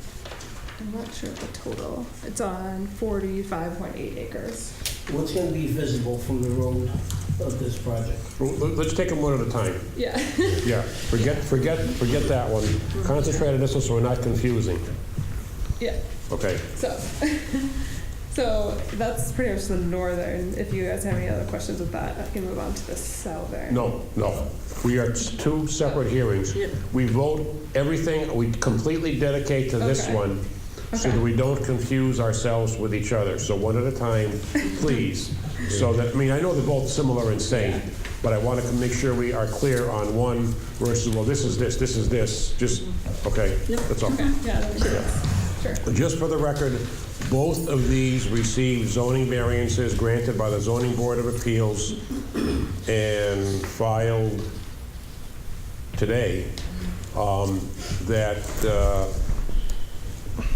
I'm not sure of the total. It's on 45.8 acres. What's going to be visible from the road of this project? Let's take them one at a time. Yeah. Yeah, forget that one. Concentrate on this one so we're not confusing. Yeah. Okay. So that's pretty much the northern. If you guys have any other questions with that, I can move on to the southern. No. We are two separate hearings. Yep. We vote everything, we completely dedicate to this Okay. one so that we don't confuse ourselves with each other. So one at a time, please. So that, I mean, I know they're both similar in saying, but I want to make sure we are clear on one versus, well, this is this is this. Just, okay, that's all. Okay. Yeah, that makes sense. Sure. Just for the record, both of these received zoning variances granted by the Zoning Board of Appeals and filed today that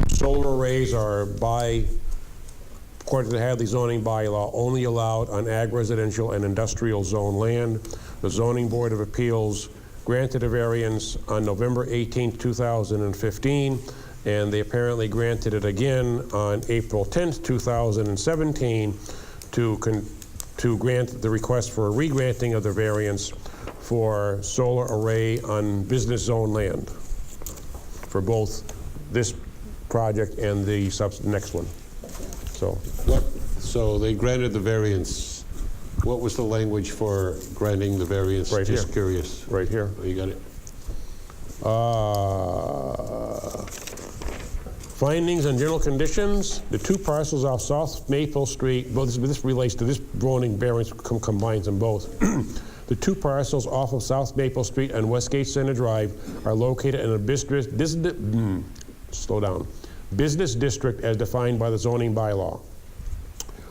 solar arrays are according to the Hadley zoning bylaw, only allowed on ag residential and industrial zone land. The Zoning Board of Appeals granted a variance on November 18, 2015, and they apparently granted it again on April 10, 2017 to grant the request for a re-granting of the variance for solar array on business zone land. for both this project and the next one. So, So they granted the variance. What was the language for granting the variance? Right here. Just curious. right here. Oh, you got it? Findings and general conditions, the two parcels off South Maple Street, well, this relates to this zoning variance, combines them both. The two parcels off of South Maple Street and Westgate Center Drive are located in a business district as defined by the zoning bylaw.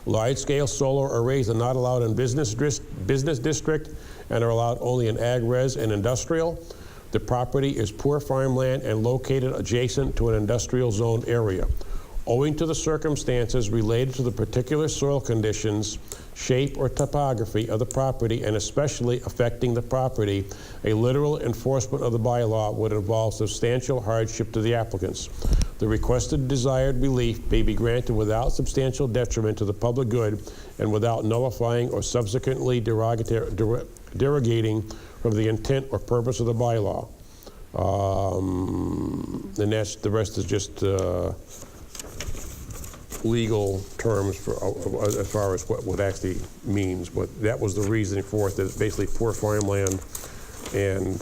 Large-scale solar arrays are not allowed in business district and are allowed only in ag res and industrial. The property is poor farmland and located adjacent to an industrial zone area. Owing to the circumstances related to the particular soil conditions, shape, or topography of the property, and especially affecting the property, a literal enforcement of the bylaw would involve substantial hardship to the applicants. The requested desired relief may be granted without substantial detriment to the public good and without nullifying or subsequently derogating from the intent or purpose of the bylaw. And the rest is just legal terms for, as far as what actually means. But that was the reasoning for it, that it's basically poor farmland and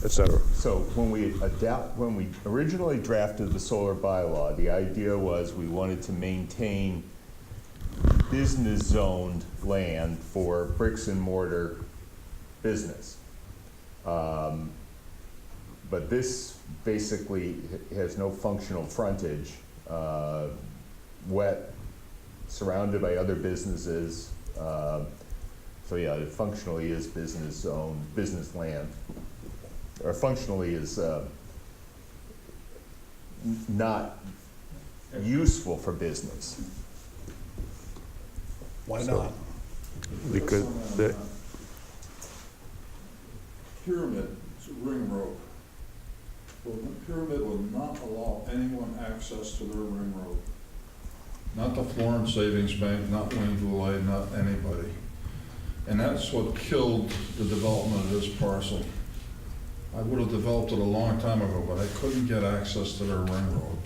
et cetera. So when we originally drafted the solar bylaw, the idea was we wanted to maintain business zoned land for bricks and mortar business. But this basically has no functional frontage, wet, surrounded by other businesses. So yeah, it functionally is business zone, business land. Or functionally is not useful for business. Why not? Because the, Pyramid, it's a ring road. Well, the pyramid will not allow anyone access to their ring road. Not the Florence Savings Bank, not Wayne Goulet, not anybody. And that's what killed the development of this parcel. I would have developed it a long time ago, but I couldn't get access to their ring road.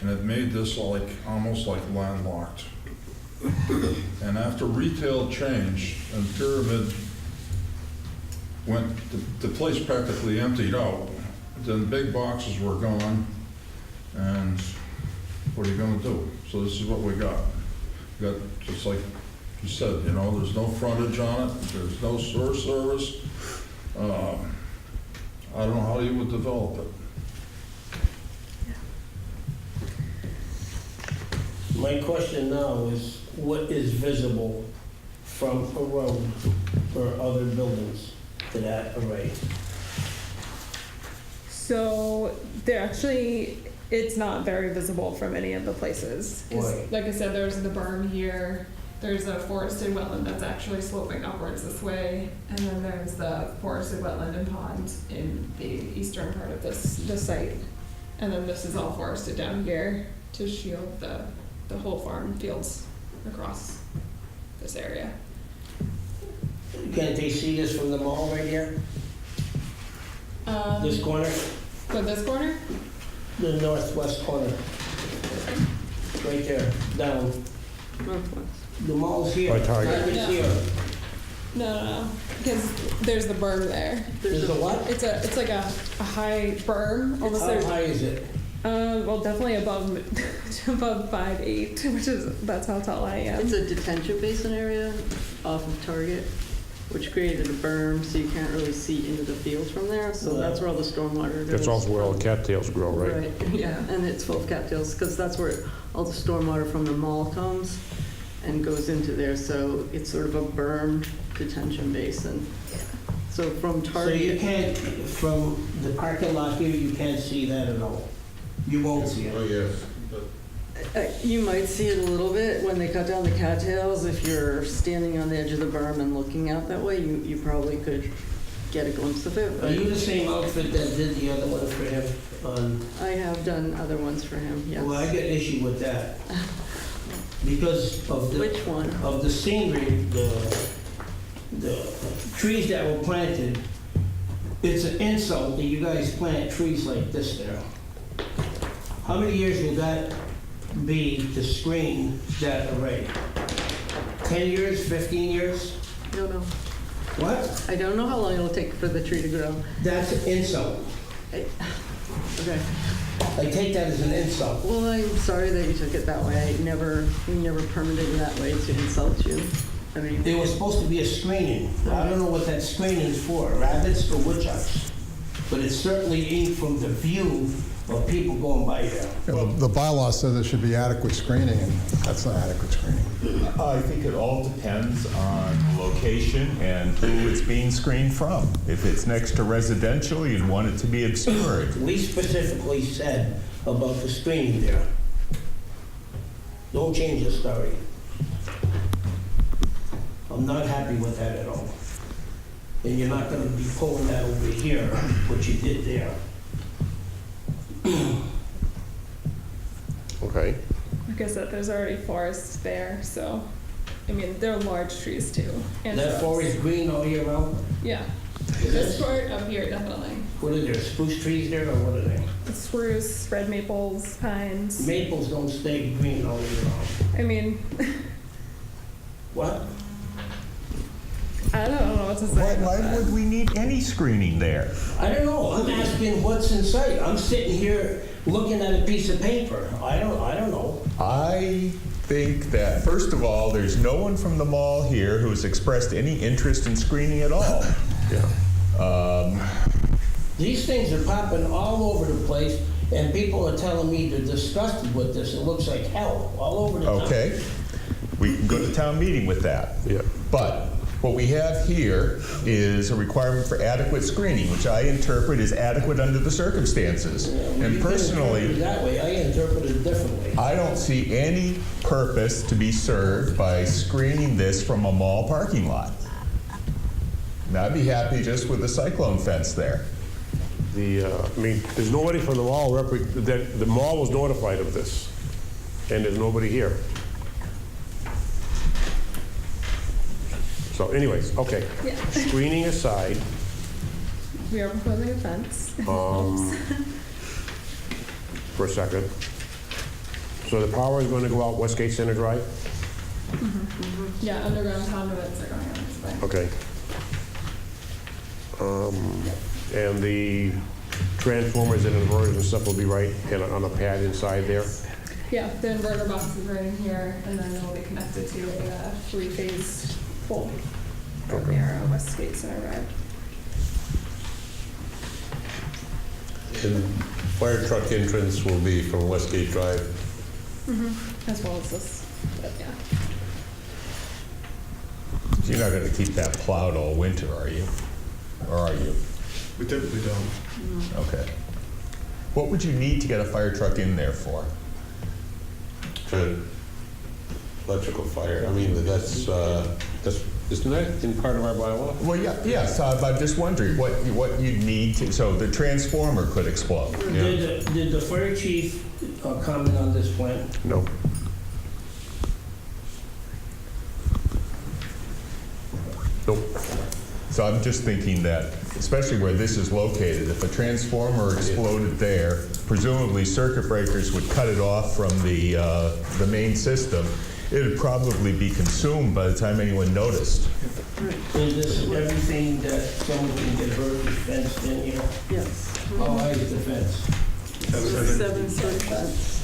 And it made this like, almost like landlocked. And after retail changed and Pyramid went, the place practically emptied out, then big boxes were gone, and what are you gonna do? So this is what we got. We got, just like you said, you know, there's no frontage on it, there's no sewer service. I don't know how you would develop it. My question now is, what is visible from a road or other buildings to that array? So it's not very visible from any of the places. 'Cause Why? like I said, there's the berm here, there's a forested wetland that's actually sloping upwards this way, and then there's the forested wetland and pond in the eastern part of this site. And then this is all forested down here to shield the whole farm fields across this area. Can't they see this from the mall right here? This corner? So this corner? The northwest corner. Right there, down. Northwest. The mall's here. By Target. Target's here. No, because there's the berm there. There's a what? It's like a high berm, almost How there. high is it? Well, definitely above 5'8", that's how tall I am. It's a detention basin area off of Target, which created a berm, so you can't really see into the field from there. So that's where all the stormwater goes. that's also where all the cattails grow, right? Right, yeah, and it's full of cattails, because that's where all the stormwater from the mall comes and goes into there, so it's sort of a berm detention basin. So from Target. So you can't, from the parking lot here, you can't see that at all? You won't see it? Oh, yes. You might see it a little bit when they cut down the cattails. If you're standing on the edge of the berm and looking out that way, you probably could get a glimpse of it. Are you the same outfit that did the other one for him on? I have done other ones for him, yes. Well, I get an issue with that. Because of the. Which one? Of the scenery, the trees that were planted It's an insult that you guys plant trees like this there. How many years will that be to screen that array? 10 years, 15 years? I don't know. What? I don't know how long it'll take for the tree to grow. That's an insult. Okay. I take that as an insult. Well, I'm sorry that you took it that way. We never permitted it that way to insult you. I mean, There was supposed to be a screening. I don't know what that screening is for, rabbits or woodchucks. But it certainly ain't from the view of people going by there. The bylaw says there should be adequate screening, and that's not adequate screening. I think it all depends on location and who it's being screened from. If it's next to residential, you'd want it to be obscured. We specifically said about the screening there. Don't change the story. I'm not happy with that at all. And you're not gonna be pulling that over here, what you did there. Okay. Like I said, there's already forest there, so, I mean, they're large trees too. And That shrubs. forest green all year round? Yeah. This part up here, definitely. What are there, spruce trees there, or what are they? It's spruce, red maples, pines. Maples don't stay green all year round. I mean, What? I don't know what to say. Why about that. would we need any screening there? I don't know, I'm asking what's in sight. I'm sitting here looking at a piece of paper. I don't know. I think that, first of all, there's no one from the mall here who has expressed any interest in screening at all. These things are popping all over the place, and people are telling me they're disgusted with this. It looks like hell all over the town. Okay, we can go to town meeting with that. Yeah. But what we have here is a requirement for adequate screening, which I interpret as adequate under the circumstances. Yeah, well, And you can interpret personally, it that way, I interpret it differently. I don't see any purpose to be served by screening this from a mall parking lot. And I'd be happy just with a cyclone fence there. I mean, there's nobody from the mall, that the mall was notified of this, and there's nobody here. So anyways, okay. Yeah. Screening aside, We are proposing a fence. for a second. So the power is going to go out Westgate Center Drive? Yeah, underground conduits are going on this way. Okay. And the transformers and inverters and stuff will be right on a pad inside there? Yeah, the inverter box is right in here, and then it'll be connected to a three-phase pole from near Westgate Center Drive. And fire truck entrance will be from Westgate Drive. As well as this, but yeah. You're not going to keep that plowed all winter, are you? Or are you? We typically don't. Okay. What would you need to get a fire truck in there for? Electrical fire, I mean, that's, isn't that in part of our bylaw? Well, yes, I'm just wondering what you'd need to, so the transformer could explode. Did the fire chief comment on this plan? No. Nope. So I'm just thinking that, especially where this is located, if a transformer exploded there, presumably circuit breakers would cut it off from the main system. It would probably be consumed by the time anyone noticed. Is this everything that someone can get hurt is fenced in here? Yes. How high is the fence? 7-foot fence.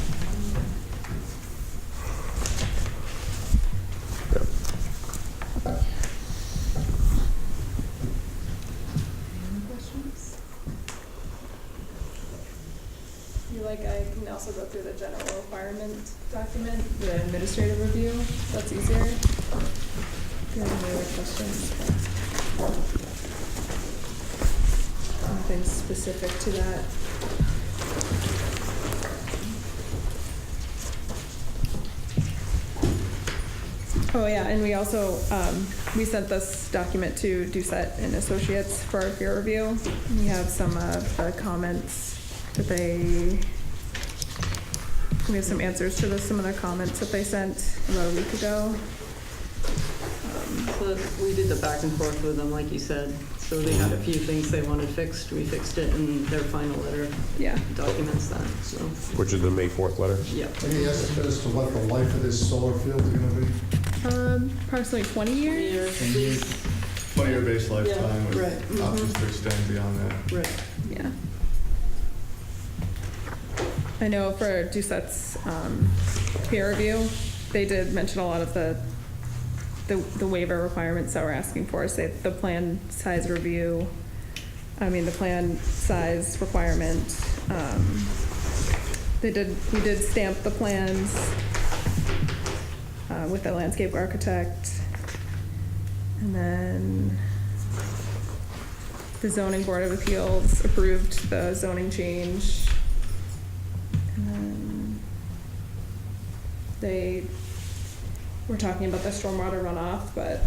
Any questions? You like, I can also go through the general requirement document, the administrative review, that's easier. If you have any other questions. Nothing specific to that. Oh, yeah, and we also, we sent this document to Doucette and Associates for our peer review. We have some of the comments that we have some answers to some of the comments that they sent about a week ago. So we did the back and forth with them, like you said. So they had a few things they wanted fixed. We fixed it, and their final letter Yeah. documents that, so, Which is the May 4th letter? yeah. Any estimate as to what the life of this solar field is going to be? Approximately 20 years? 20-year base lifetime Yeah, right, with options to extend beyond that. Right. Yeah. I know for Doucette's peer review, they did mention a lot of the waiver requirements that we're asking for. Say the plan size review, the plan size requirement. We did stamp the plans with the landscape architect. And then the zoning board of appeals approved the zoning change. And then they were talking about the stormwater runoff, but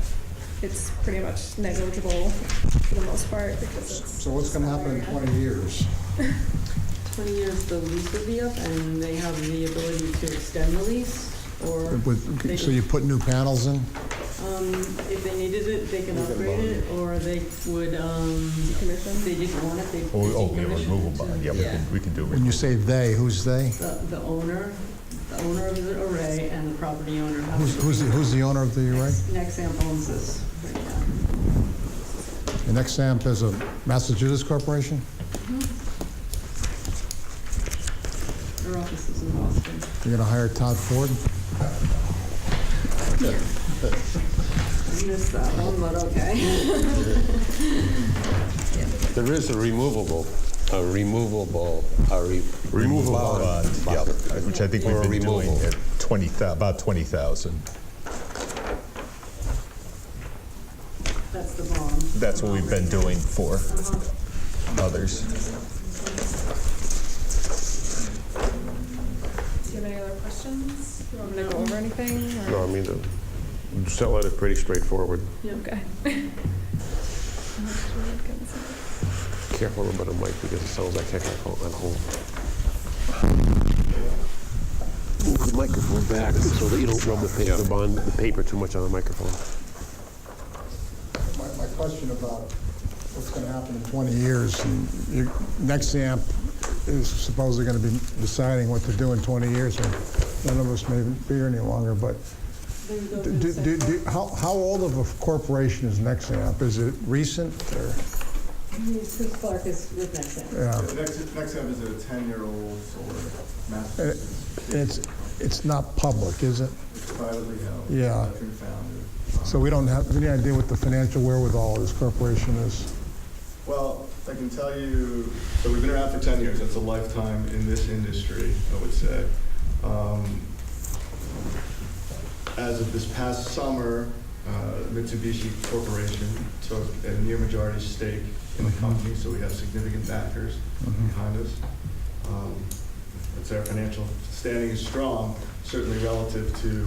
it's pretty much negligible for the most part because it's. So what's going to happen in 20 years? 20 years the lease would be up, and they have the ability to extend the lease, or they So you put new panels in? if they needed it, they can upgrade it, or they would, if they didn't want it, they could Oh, yeah, decommission removal it. bond, yeah, we can do When you say they, who's they? The owner of the array and the property owner. have to- Who's the owner of the array? Nexamp owns this right now. And Nexamp is a Massachusetts corporation? Their office is in Boston. You're going to hire Todd Ford? I missed that one, but okay. There is a removable bond, yeah, which I think Or we've been doing removal. at about 20,000. That's the bond. That's what we've been doing for others. Do you have any other questions? You want me to go over anything? or- No, the set letter is pretty straightforward. Okay. Careful about the mic because it sounds like heck at home. Move the microphone back so that you don't rub the paper too much on the microphone. My question about what's going to happen in 20 years, and Nexamp is supposedly going to be deciding what to do in 20 years, and none of us may be here any longer, but how old of a corporation is Nexamp? Is it recent, or? Chris Clark is with Nexamp. Yeah. Nexamp is a 10-year-old solar Massachusetts. It's not public, is it? It's privately held. Yeah. Veteran founded. So we don't have any idea what the financial wherewithal of this corporation is. Well, I can tell you, so we've been around for 10 years. That's a lifetime in this industry, I would say. As of this past summer, Mitsubishi Corporation took a near majority stake in the company, so we have significant backers behind us. I'd say our financial standing is strong, certainly relative to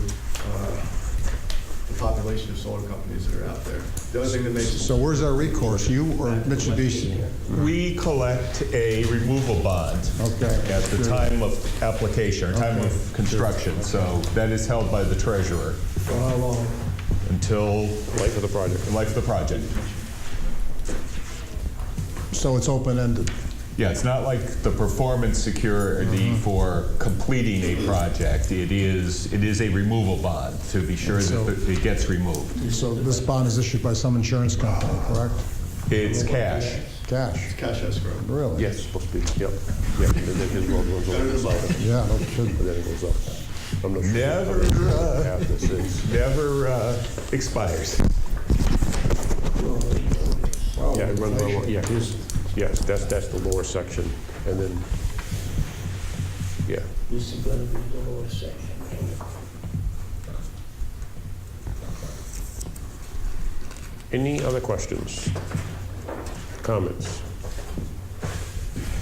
the population of solar companies that are out there. The other thing that makes So where's our recourse, you or Mitsubishi? We collect a removal bond Okay. at the time of application, or time of construction, so that is held by the treasurer For how long? until Life of the project. life of the project. So it's open-ended? Yeah, it's not like the performance security for completing a project. It is a removal bond to be sure that it gets removed. So this bond is issued by some insurance company, correct? It's cash. Cash? cash escrow. Really? Yes, supposed to be, yep. Yep, and then his road runs over the side, Yeah, no kidding. and then it goes up. I'm not sure. Never, Half this is. never expires. Yeah, it runs along, yeah, yes, that's the lower section, and then, yeah. This is gonna be the lower section. Any other questions? Comments?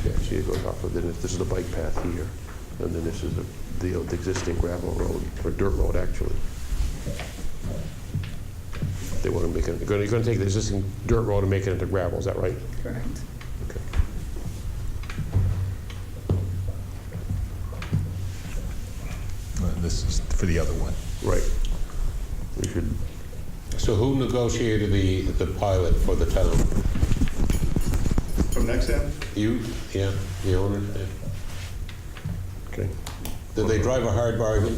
Yeah, see it goes off of, then this is the bike path here, and then this is the existing gravel road, or dirt road, actually. They want to make it, you're going to take the existing dirt road and make it into gravel, is that right? Correct. Okay. And this is for the other one. Right. We should, So who negotiated the pilot for the town? from Nexam. You, yeah, the owner. Yeah. Okay. Did they drive a hard bargain?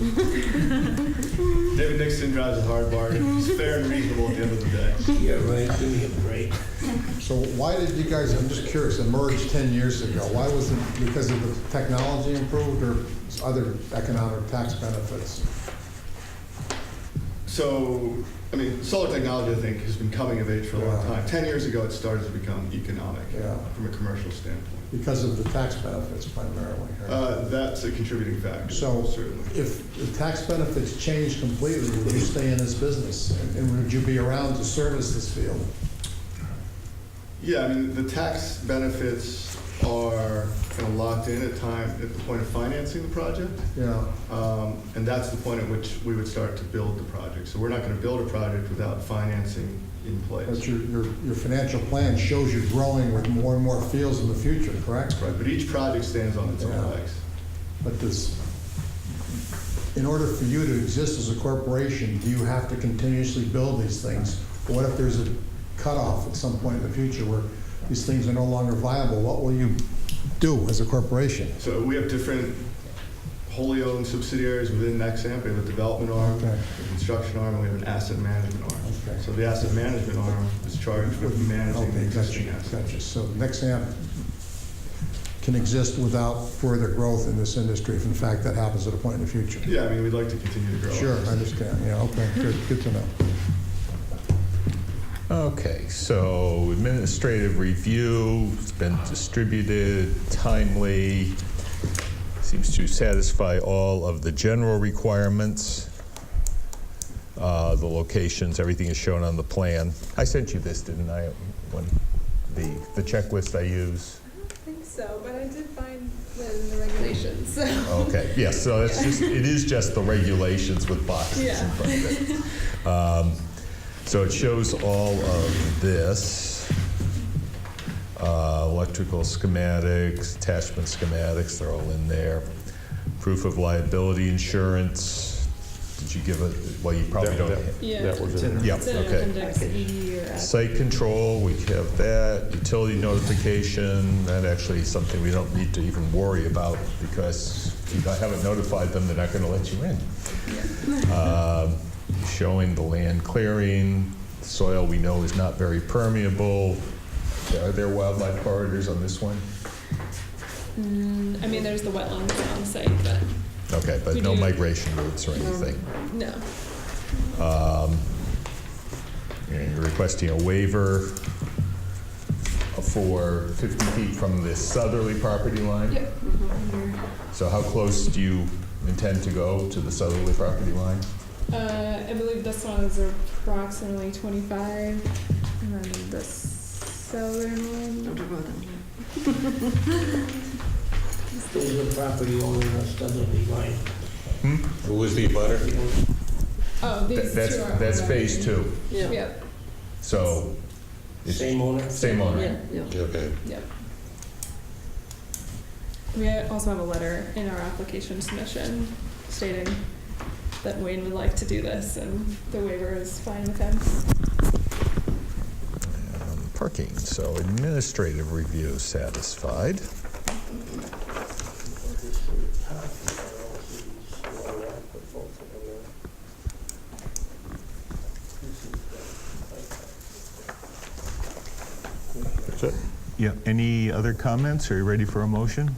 David Nixon drives a hard bargain. He's fair and reasonable at the end of the day. Yeah, right, give me a break. So why did you guys, I'm just curious, emerge 10 years ago? Why was it, because of the technology improved or other economic tax benefits? So, I mean, solar technology, I think, has been coming of age for a long Yeah. time. 10 years ago, it started to become economic from a commercial standpoint. Because of the tax benefits primarily, right? That's a contributing factor, So certainly. if the tax benefits changed completely, would you stay in this business? And would you be around to service this field? Yeah, I mean, the tax benefits are kind of locked in at the point of financing the project. Yeah. And that's the point at which we would start to build the project. So we're not going to build a project without financing in place. But your financial plan shows you growing with more and more fields in the future, correct? Right, but each project stands on its Yeah. own legs. But in order for you to exist as a corporation, do you have to continuously build these things? What if there's a cutoff at some point in the future where these things are no longer viable? What will you do as a corporation? So we have different wholly owned subsidiaries within Nexamp. We have a development arm, Okay. a construction arm, and we have an asset management arm. Okay. So the asset management arm is charged with managing the existing assets. Gotcha. So Nexamp can exist without further growth in this industry if in fact that happens at a point in the future? Yeah, I mean, we'd like to continue to grow. Sure, I understand. Yeah, okay, good to know. Okay, so administrative review, it's been distributed, timely, seems to satisfy all of the general requirements. The locations, everything is shown on the plan. I sent you this, didn't I? When the checklist I use. I don't think so, but I did find that in the regulations. So. Okay, yes, so it's just, it is just the regulations with boxes in front of it. So it shows all of this, electrical schematics, attachment schematics, they're all in there. Proof of liability insurance. Did you give it, well, you probably don't. Yeah. That was in there. Yeah, It's in okay. Appendix E or F. Site control, we have that. Utility notification, that actually is something we don't need to even worry about because if you haven't notified them, they're not going to let you in. Showing the land clearing, soil we know is not very permeable. Are there wildlife corridors on this one? I mean, there's the wetlands on the site, but Okay, but We no do. migration routes or anything. no. And you're requesting a waiver for 50 feet from the southerly property line? Yep. So how close do you intend to go to the southerly property line? I believe this one is approximately 25, and then the southern one. There's a property owner that's southerly line. Who was the butter? Oh, these two are. That's phase 2. Yeah. Yep. So it's Same owner? same owner. Yeah. Okay. Yep. We also have a letter in our application submission stating that Wayne would like to do this, and the waiver is fine with him. Parking, so administrative review satisfied. That's it. Yeah, any other comments? Are you ready for a motion?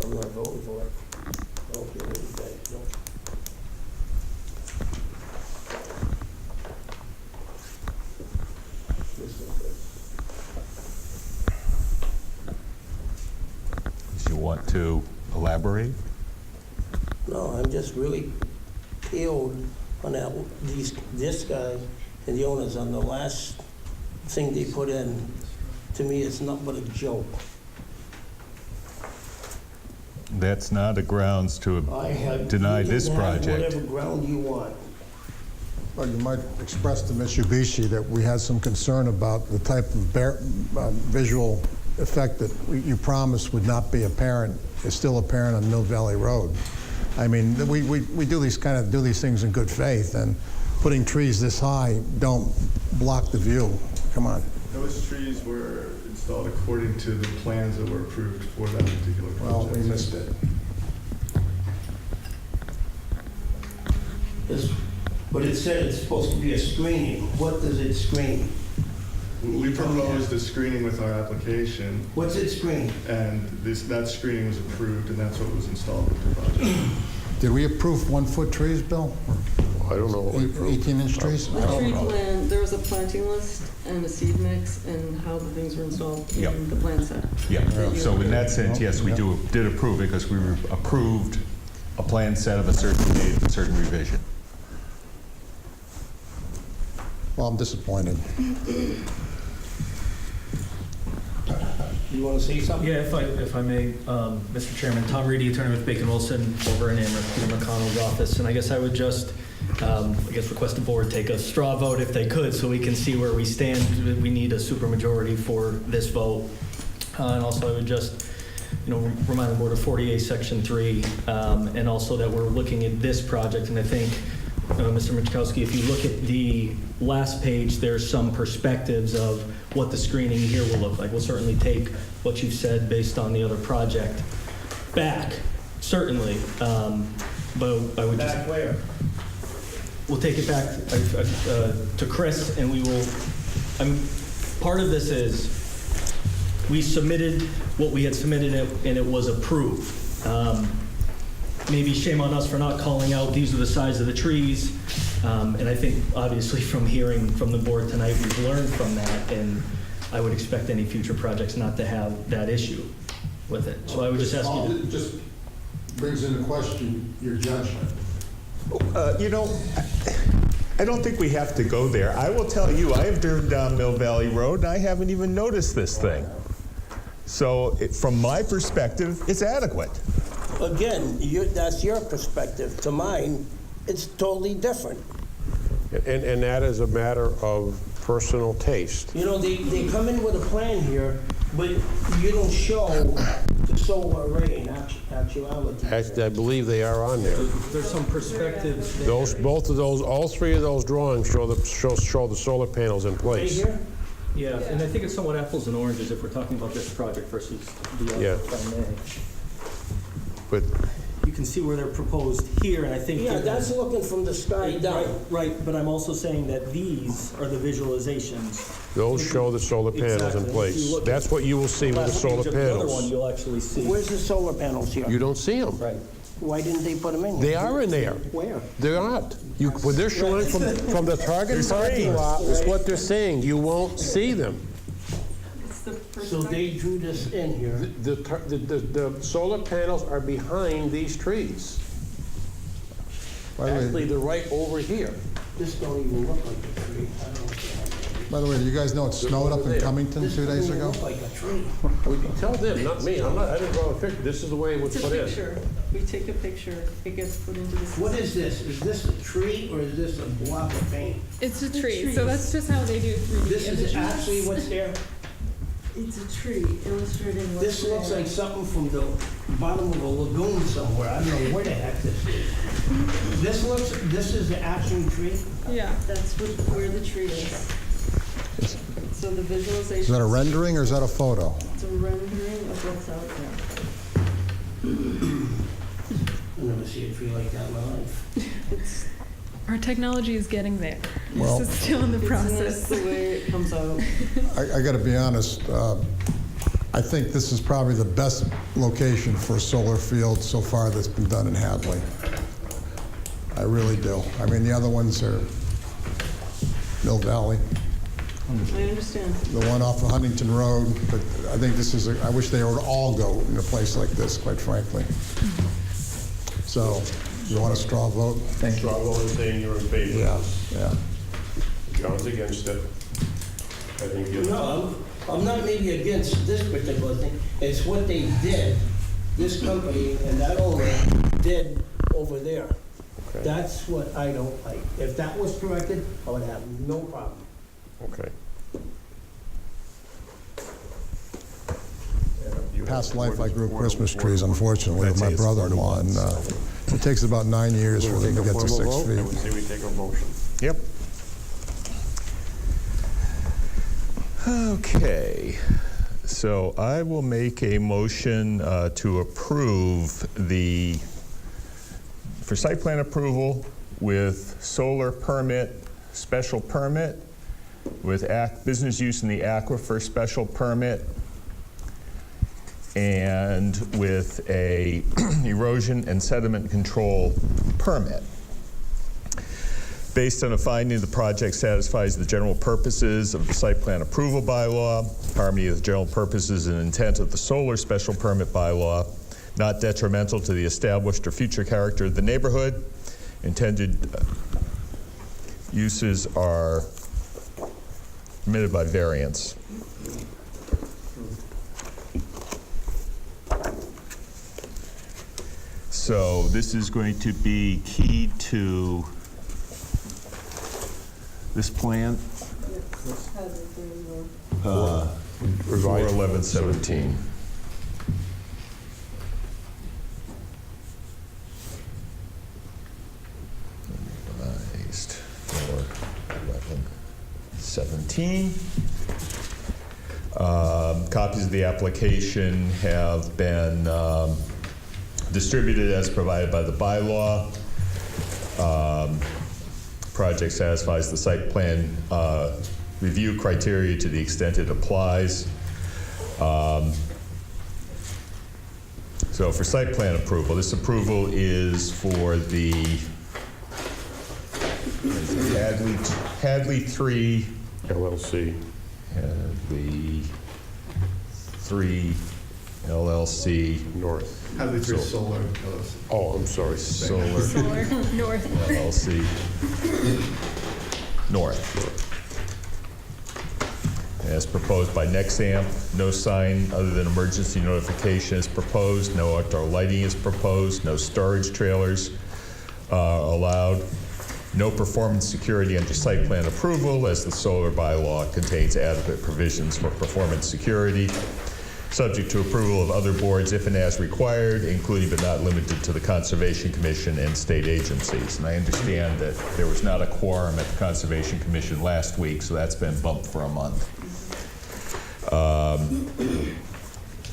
I'm not voting for it. I don't care what you guys know. Do you want to elaborate? No, I'm just really peeled on this guy and the owners on the last thing they put in. To me, it's not but a joke. That's not a grounds to I have. deny you can this have project. Whatever ground you want. Well, you might express to Mitsubishi that we had some concern about the type of visual effect that you promised would not be apparent, is still apparent on Mill Valley Road. I mean, we do these things in good faith, and putting trees this high don't block the view. Come on. Those trees were installed according to the plans that were approved for that particular project. Well, we missed it. But it said it's supposed to be a screening. What does it screen? We proposed the screening with our application, What's it screen? and that screening was approved, and that's what was installed with the project. Did we approve 1-foot trees, Bill? I don't know what we approved. 18-inch trees? The tree plan, there was a planting list and a seed mix and how the things were installed Yep. in the plan set. Yeah, so in that sense, yes, we did approve it because we approved a plan set of a certain date, a certain revision. Well, I'm disappointed. You want to say something? Yeah, if I may, Mr. Chairman, Tom Reedy, attorney with Bacon Wilson, over in Peter McConnell's office, and I guess I would just, request the board take a straw vote if they could, so we can see where we stand. We need a supermajority for this vote, and also I would just, remind the board of 48 Section 3, and also that we're looking at this project, and I think, Mr. Michkowski, if you look at the last page, there's some perspectives of what the screening here will look like. We'll certainly take what you've said based on the other project back, certainly, but I would just... Back where? We'll take it back to Chris, and we will, part of this is, we submitted what we had submitted, and it was approved. Maybe shame on us for not calling out, these are the size of the trees, and I think, obviously, from hearing from the board tonight, we've learned from that, and I would expect any future projects not to have that issue with it. So I would just ask you to... It just brings into question your judgment. I don't think we have to go there. I will tell you, I have driven down Mill Valley Road, and I haven't even noticed this thing. So from my perspective, it's adequate. Again, that's your perspective. To mine, it's totally different. And that is a matter of personal taste. They come in with a plan here, but you don't show the solar array in actuality. Actually, I believe they are on there. There's some perspectives there. All three of those drawings show the solar panels in Right place. here? Yeah, and I think it's somewhat apples and oranges if we're talking about this project versus the other, Yeah. if I may. But You can see where they're proposed here, and I think... Yeah, that's looking from the sky down. Right, but I'm also saying that these are the visualizations. those show the solar panels in Exactly. If you place. look That's at what you will see with the last solar page of the other one, panels. you'll actually see. Where's the solar panels here? You don't see them. Right. Why didn't they put them in? They are in there. Where? They're not. What they're showing from the target parking lot is what they're saying. You won't see them. So they drew this in here. The solar panels are behind these trees. By the way- Actually, they're right over here. This don't even look like a tree. I don't know. By the way, do you guys know it snowed up in Cummington This 2 days doesn't ago? look like a tree. Well, you tell them, not me. I didn't draw a picture. This is the way it was It's a put in. picture. We take a picture, it gets put into the system. What is this? Is this a tree or is this a block of paint? It's a The tree, trees. so that's just how they do 3D This is images. actually what's there? It's a tree illustrating what's This looks there. like something from the bottom of a lagoon somewhere. I don't know where the heck this is. This is the actual tree? Yeah. That's where the tree is. So the visualization. Is that a rendering or is that a photo? It's a rendering of what's out there. I've never seen a tree like that in my life. It's Our technology is getting there. Well- This is still in the nice process. the way it comes out. I got to be honest, I think this is probably the best location for a solar field so far that's been done in Hadley. I really do. I mean, the other ones are Mill Valley, I understand. the one off of Huntington Road, but I think this is, I wish they would all go in a place like this, quite frankly. So, you want a straw vote? Thank you. Straw vote saying you're in favor. Yeah. John's against it. I think you. No, I'm not maybe against this particular thing. It's what they did, this company and that owner did over there. Okay. That's what I don't like. If that was corrected, I would have no problem. Okay. Past life, I grew Christmas trees, unfortunately, with my brother-in-law, and it takes about 9 years for them to get to 6 I would feet. say we take a motion. Yep. Okay, so I will make a motion to approve for site plan approval with solar permit, special permit, with business use in the aquifer special permit, and with a erosion and sediment control permit. Based on a finding, the project satisfies the general purposes of the site plan approval bylaw, harmony of the general purposes and intent of the solar special permit bylaw, not detrimental to the established or future character of the neighborhood. Intended uses are permitted by variance. So this is going to be key to this plan. Revised 4/11/17. Revised 4/11/17. Copies of the application have been distributed as provided by the bylaw. Project satisfies the site plan review criteria to the extent it applies. So for site plan approval, this approval is for the Hadley 3 LLC. Hadley 3 LLC North. Hadley 3 Solar LLC. Oh, I'm sorry. Solar North. LLC North. As proposed by Nexamp, no sign other than emergency notification is proposed, no outdoor lighting is proposed, no storage trailers allowed, no performance security under site plan approval, as the solar bylaw contains adequate provisions for performance security, subject to approval of other boards if and as required, including but not limited to the Conservation Commission and state agencies. And I understand that there was not a quorum at the Conservation Commission last week, so that's been bumped for a month.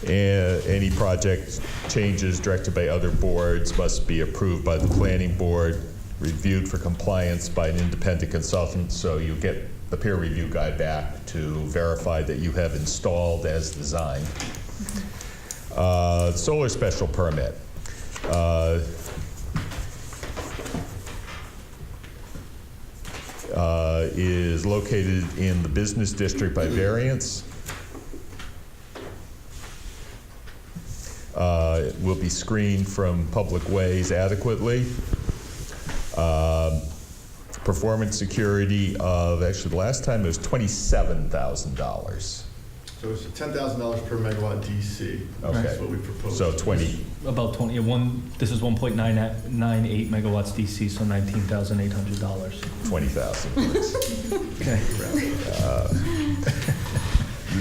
Any project changes directed by other boards must be approved by the planning board, reviewed for compliance by an independent consultant, so you get the peer review guy back to verify that you have installed as designed. Solar special permit. Is located in the business district by variance. Will be screened from public ways adequately. Performance security of, actually the last time it was $27,000. So it's $10,000 per megawatt DC. Okay. That's what we proposed. So 20. About 20, this is 1.98 megawatts DC, so $19,800. 20,000, please. Okay. The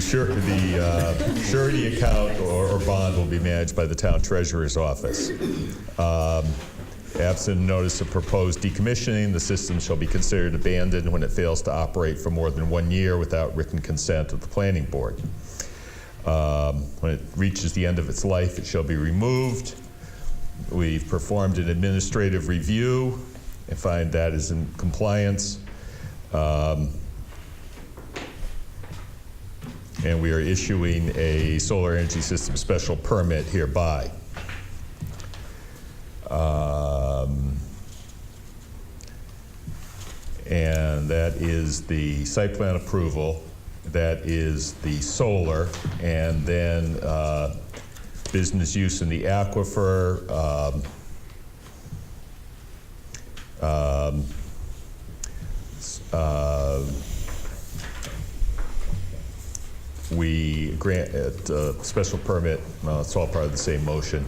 surety account or bond will be managed by the town treasurer's office. Absent notice of proposed decommissioning, the system shall be considered abandoned when it fails to operate for more than 1 year without written consent of the planning board. When it reaches the end of its life, it shall be removed. We've performed an administrative review and find that is in compliance. And we are issuing a solar energy system special permit hereby. And that is the site plan approval, that is the solar, and then business use in the aquifer, we grant a special permit, it's all part of the same motion.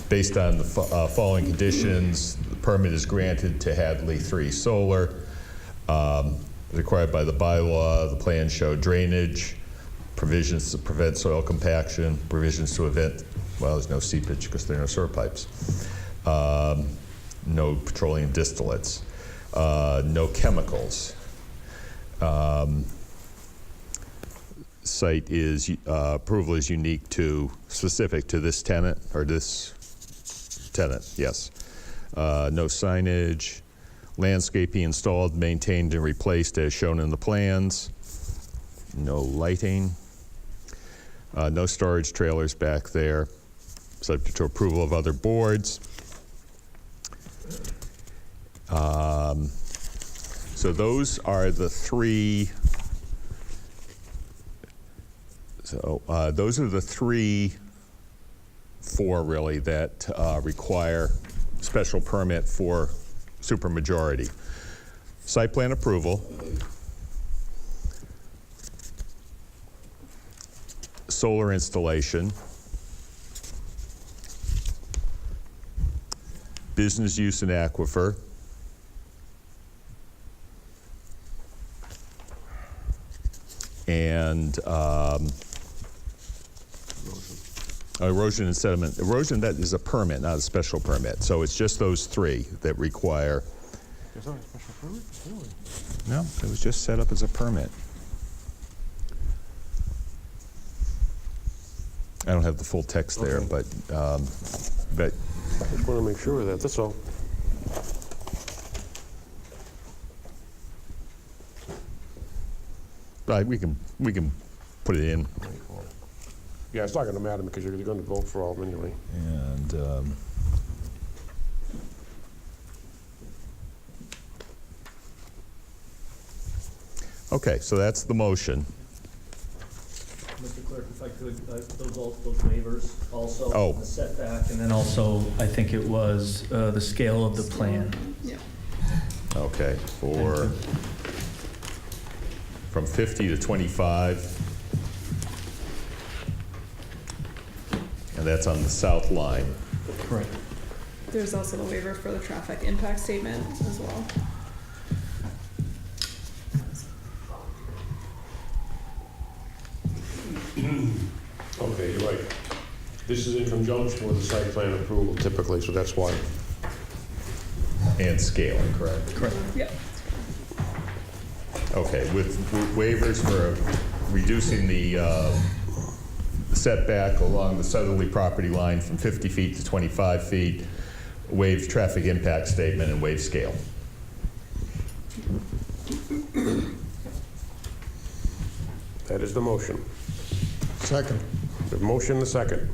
Based on the following conditions, the permit is granted to Hadley 3 Solar. Required by the bylaw, the plans show drainage, provisions to prevent soil compaction, provisions to prevent, well, there's no seepage because there are no sewer pipes. No petroleum distillates. no chemicals. Site is, approval is specific to this tenant, or this tenant, yes. No signage, landscaping installed, maintained, and replaced as shown in the plans. No lighting. No storage trailers back there, subject to approval of other boards. So those are the three. So those are the four really that require special permit for supermajority. Site plan approval, solar installation, business use in aquifer, and erosion and sediment. Erosion, that is a permit, not a special permit. So it's just those three that require. There's not a special permit? Really? No, it was just set up as a permit. I don't have the full text there, but I just want to make sure of that, that's all. but we can put it in. Yeah, it's not going to matter because you're going to vote for all of them anyway. And okay, so that's the motion. Mr. Clerk, if I could, those waivers also, Oh. the setback, and then also, I think it was the scale of the plan. Yeah. Okay, from 50 to 25. And that's on the south line. Correct. There's also the waiver for the traffic impact statement as well. Okay, you're right. This is in conjunction with the site plan approval typically, so that's why. And scale, correct? Correct. Yep. Okay, with waivers for reducing the setback along the southerly property line from 50 feet to 25 feet, waive traffic impact statement, and waive scale. That is the motion. Second. The motion, the second.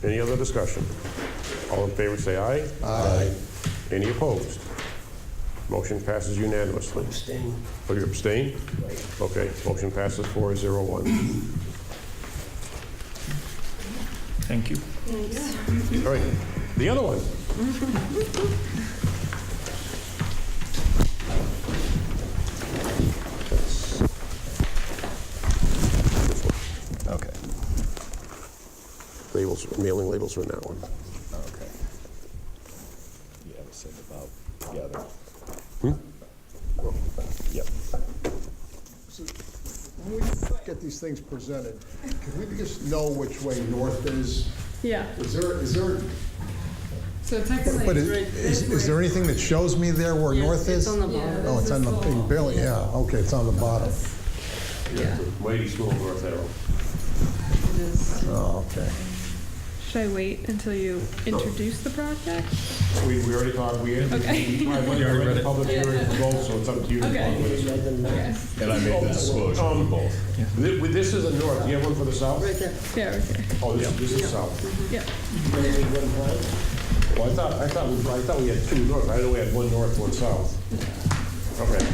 Any other discussion? All in favor say aye. Aye. Any opposed? Motion passes unanimously. Abstain. Oh, you abstain? Okay, motion passes 4-0-1. Thank you. All right, the other one. Okay. Labels, mailing labels are in that one. Okay. Yeah, we said about the other. Yep. When we get these things presented, can we just know which way north is? Yeah. Is there, So technically, but is there anything that shows me there where north is? It's on the bottom. Oh, it's on the big bill, yeah, okay, it's on the bottom. Yeah. Mighty small north arrow. It is. Oh, okay. Should I wait until you introduce the project? We already talked, we had, Okay. I went to the public hearing for both, so it's up to you to Okay. talk with us. Okay. And I made the disclosure for both. This is the north, do you have one for the south? Right there. Yeah, okay. Oh, this is south. Yeah. Well, I thought we had two north, I know we had one north, one south. Okay.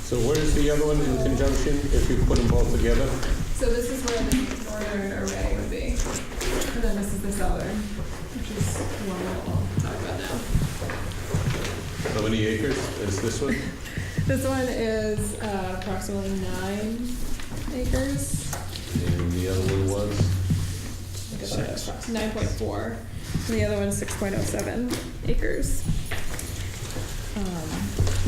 So where's the other one in conjunction, if you put them both together? So this is where the northern array would be. And then this is the southern, which is the one we'll talk about now. How many acres is this one? This one is approximately 9 acres. And the other one was? 9.4. And the other one's 6.07 acres.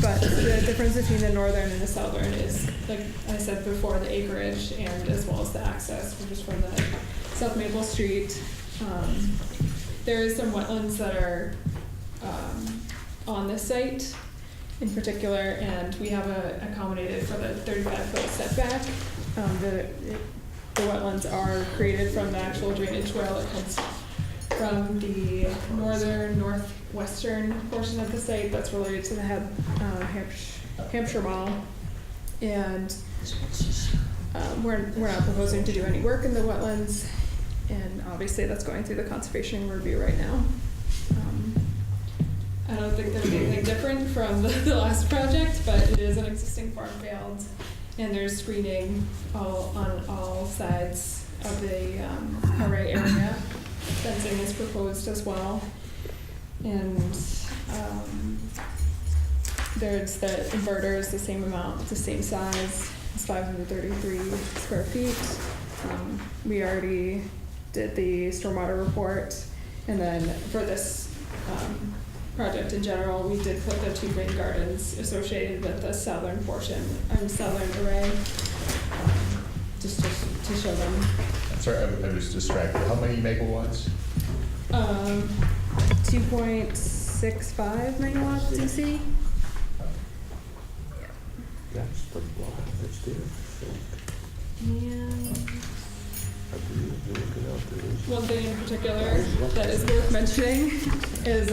But the difference between the northern and the southern is, like I said before, the acreage and as well as the access, which is from the South Maple Street. There is some wetlands that are on this site in particular, and we have accommodated for the 35-foot setback. The wetlands are created from the actual drainage well. It comes from the northwestern portion of the site that's related to the Hampshire Mall, and we're not proposing to do any work in the wetlands, and obviously that's going through the conservation review right now. I don't think there's anything different from the last project, but it is an existing farm field, and there's screening on all sides of the array area. Fencing is proposed as well, and there's the inverter is the same amount, the same size. It's 533 square feet. We already did the stormwater report, and then for this project in general, we did put the 2 rain gardens associated with the southern portion and southern array, just to show them. I'm sorry, I was distracted. How many megawatts? 2.65 megawatts DC. That's the block that's there. And one thing in particular that is worth mentioning is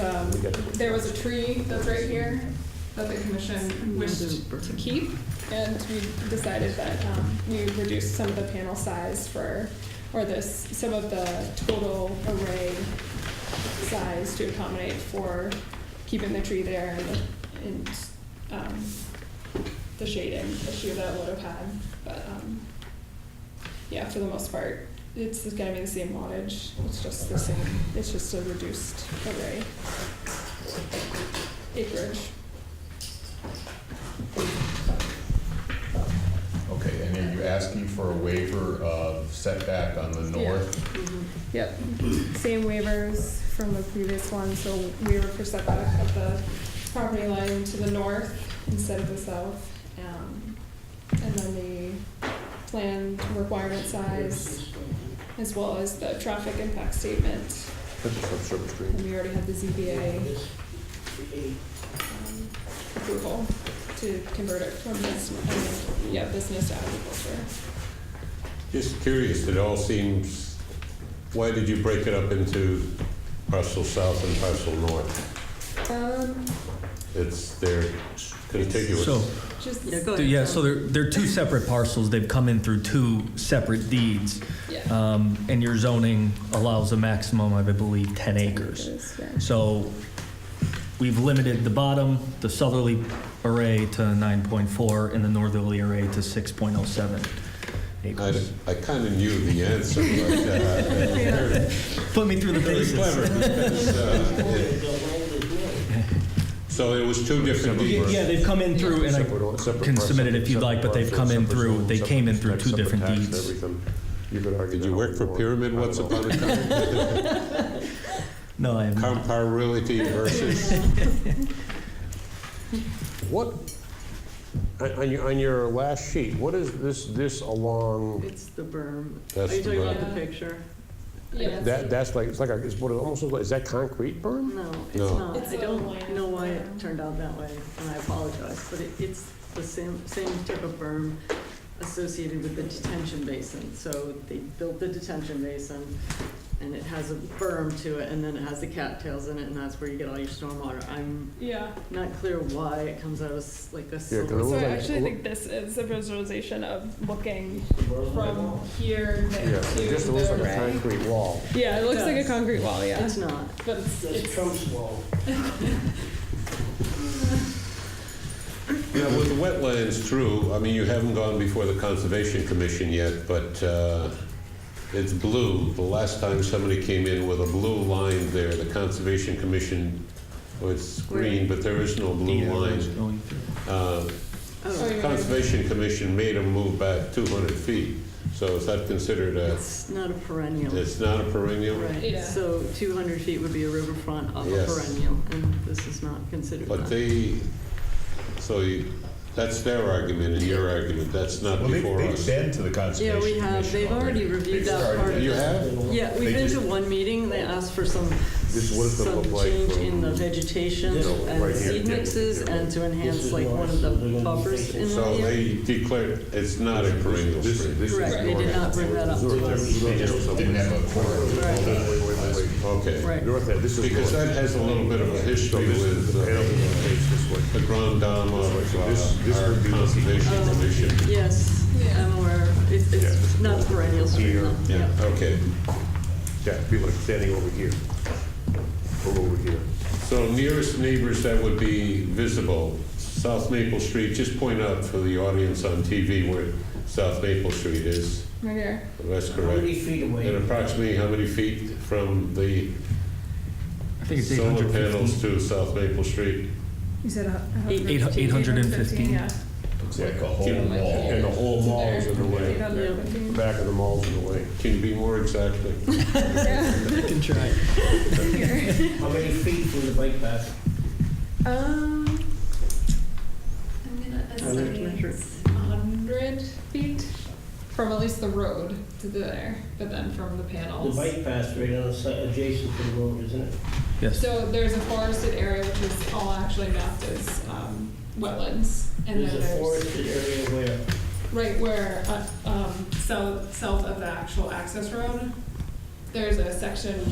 there was a tree that's right here that the commission wished to keep, and we decided that we would reduce some of the panel size some of the total array size to accommodate for keeping the tree there and the shading issue that it would have had. But yeah, for the most part, it's going to be the same wattage. It's just the same. It's just a reduced array acreage. Okay, and are you asking for a waiver of setback on the north? Yep, same waivers from the previous one. So waiver for setback of the property line to the north instead of the south, and then the planned requirement size, as well as the traffic impact statement. And we already have the ZBA approval to convert it from business to agriculture. Just curious, it all seems, why did you break it up into parcel south and parcel north? They're contiguous. So, Go ahead. so they're 2 separate parcels. They've come in through 2 separate deeds. Yeah. And your zoning allows a maximum of, I believe, 10 acres. Yeah. So we've limited the bottom, the southerly array to 9.4 and the northerly array to 6.07 acres. I kind of knew the answer, but Put me through the very paces. clever. Because, so it was 2 different deeds. Yeah, they've come in through, and I can submit it if you'd like, but they've come in through, they came in through 2 different deeds. Did you work for Pyramid once upon a time? No, I haven't. Compar Realty versus, What, on your last sheet, what is this along, It's the berm. That's Are you the talking about berm. the picture? Yeah. that's like, it's like, it's what it almost looks like, is that concrete berm? No, it's No. not. It's I a don't land know why berm. it turned out that way, and I apologize, but it's the same type of berm associated with the detention basin. So they built the detention basin, and it has a berm to it, and then it has the cattails in it, and that's where you get all your stormwater. I'm Yeah. not clear why it comes out as like a Yeah, 'cause it silver. looks So I like- actually think this is a visualization of looking from here Yeah, to it just looks the like a array. concrete wall. Yeah, it looks It like a does. concrete wall, yeah. It's not. But it's Trump's wall. yeah, with the wetlands, true. I mean, you haven't gone before the Conservation Commission yet, but it's blue. The last time somebody came in with a blue line there, the Conservation Commission, well, it's green, but there is no blue line. Oh, The Conservation Commission made them move back 200 feet. So is that considered it's not a perennial. it's not a perennial? Right, Yeah. so 200 feet would be a riverfront of a Yes. perennial, and this is not considered But that. That's their argument and your argument, that's not Well, before they've us. been to the Conservation Yeah, we Commission have. They've already reviewed They've that started part. it. You have? Yeah, we've They been just- to one meeting. They asked for some This is what it's gonna look like change from- in the vegetation Right and here. seed mixes and to enhance is like one of the north, so buffers in So the they declared it's not a perennial This stream. is Correct, they did not bring that up. They just didn't have a quorum. Right. Okay. Right. North end, this is Because north. that has a little bit of a history This with is the panel that face this way. the Grand Dame of This our would be the- Conservation Commission. Yes, I'm aware. It's Yeah. not a perennial stream. Here. no. Yeah, okay. Yeah, people are standing over here. Or over here. So nearest neighbors that would be visible, South Maple Street, just point out for the audience on TV where South Maple Street is. Right here. That's How correct. many feet away? And approximately how many feet from the I think it's solar 815. panels to South Maple Street? You said 815. yeah. Looks like a whole And wall. the whole mall is in the way. 815. The back of the mall's in the way. Can you be more exactly? Yeah. I can try. Here. How many feet from the bike path? I'm gonna measure. estimate 100 feet from at least the road to there, but then from the The panels. bike path's right on the side, adjacent to the road, isn't it? Yes. So there's a forested area which is all actually mapped as wetlands, and There's then a there's forested area where, right where south of the actual access road. There's a section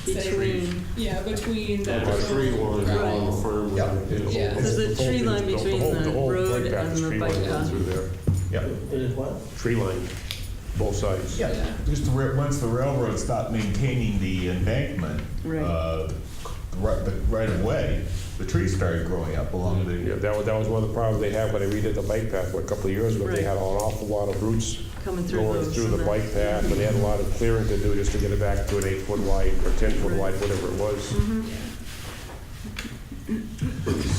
say, Between. yeah, between the Like a actual tree line gravel. along the farm. Yeah. There's a The whole tree thing- line between the whole road bike path and is the tree bike line path. through there. Yeah. it is what? Tree line, both sides. Yeah, Yeah. just once the railroad stopped maintaining the embankment, Right. right away, the trees started growing up along Yeah, the. that was one of the problems they had when they redid the bike path a couple of years ago. They Right. had an awful lot of roots Coming through going those through and the that. bike path, and they had a lot of clearing to do just to get it back to an 8-foot wide or 10-foot wide, whatever it was.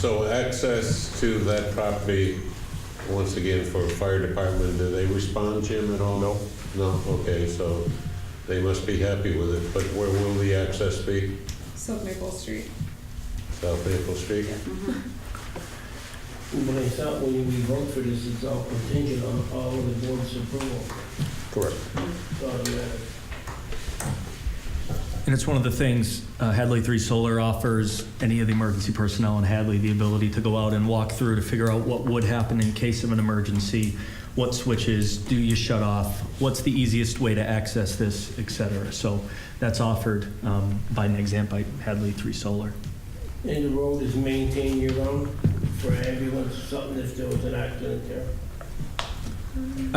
So access to that property, once again, for fire department, do they respond, Jim, at all? No. No, okay, so they must be happy with it, but where will the access be? South Maple Street. South Maple Street? But it's not, when we vote for this, it's all contingent on all of the board's approval. Correct. It's automatic. And it's one of the things Hadley 3 Solar offers any of the emergency personnel in Hadley the ability to go out and walk through to figure out what would happen in case of an emergency, what switches do you shut off, what's the easiest way to access this, et cetera. So that's offered by an exam by Hadley 3 Solar. And the road is maintained year-round for ambulance, something if there was an accident there?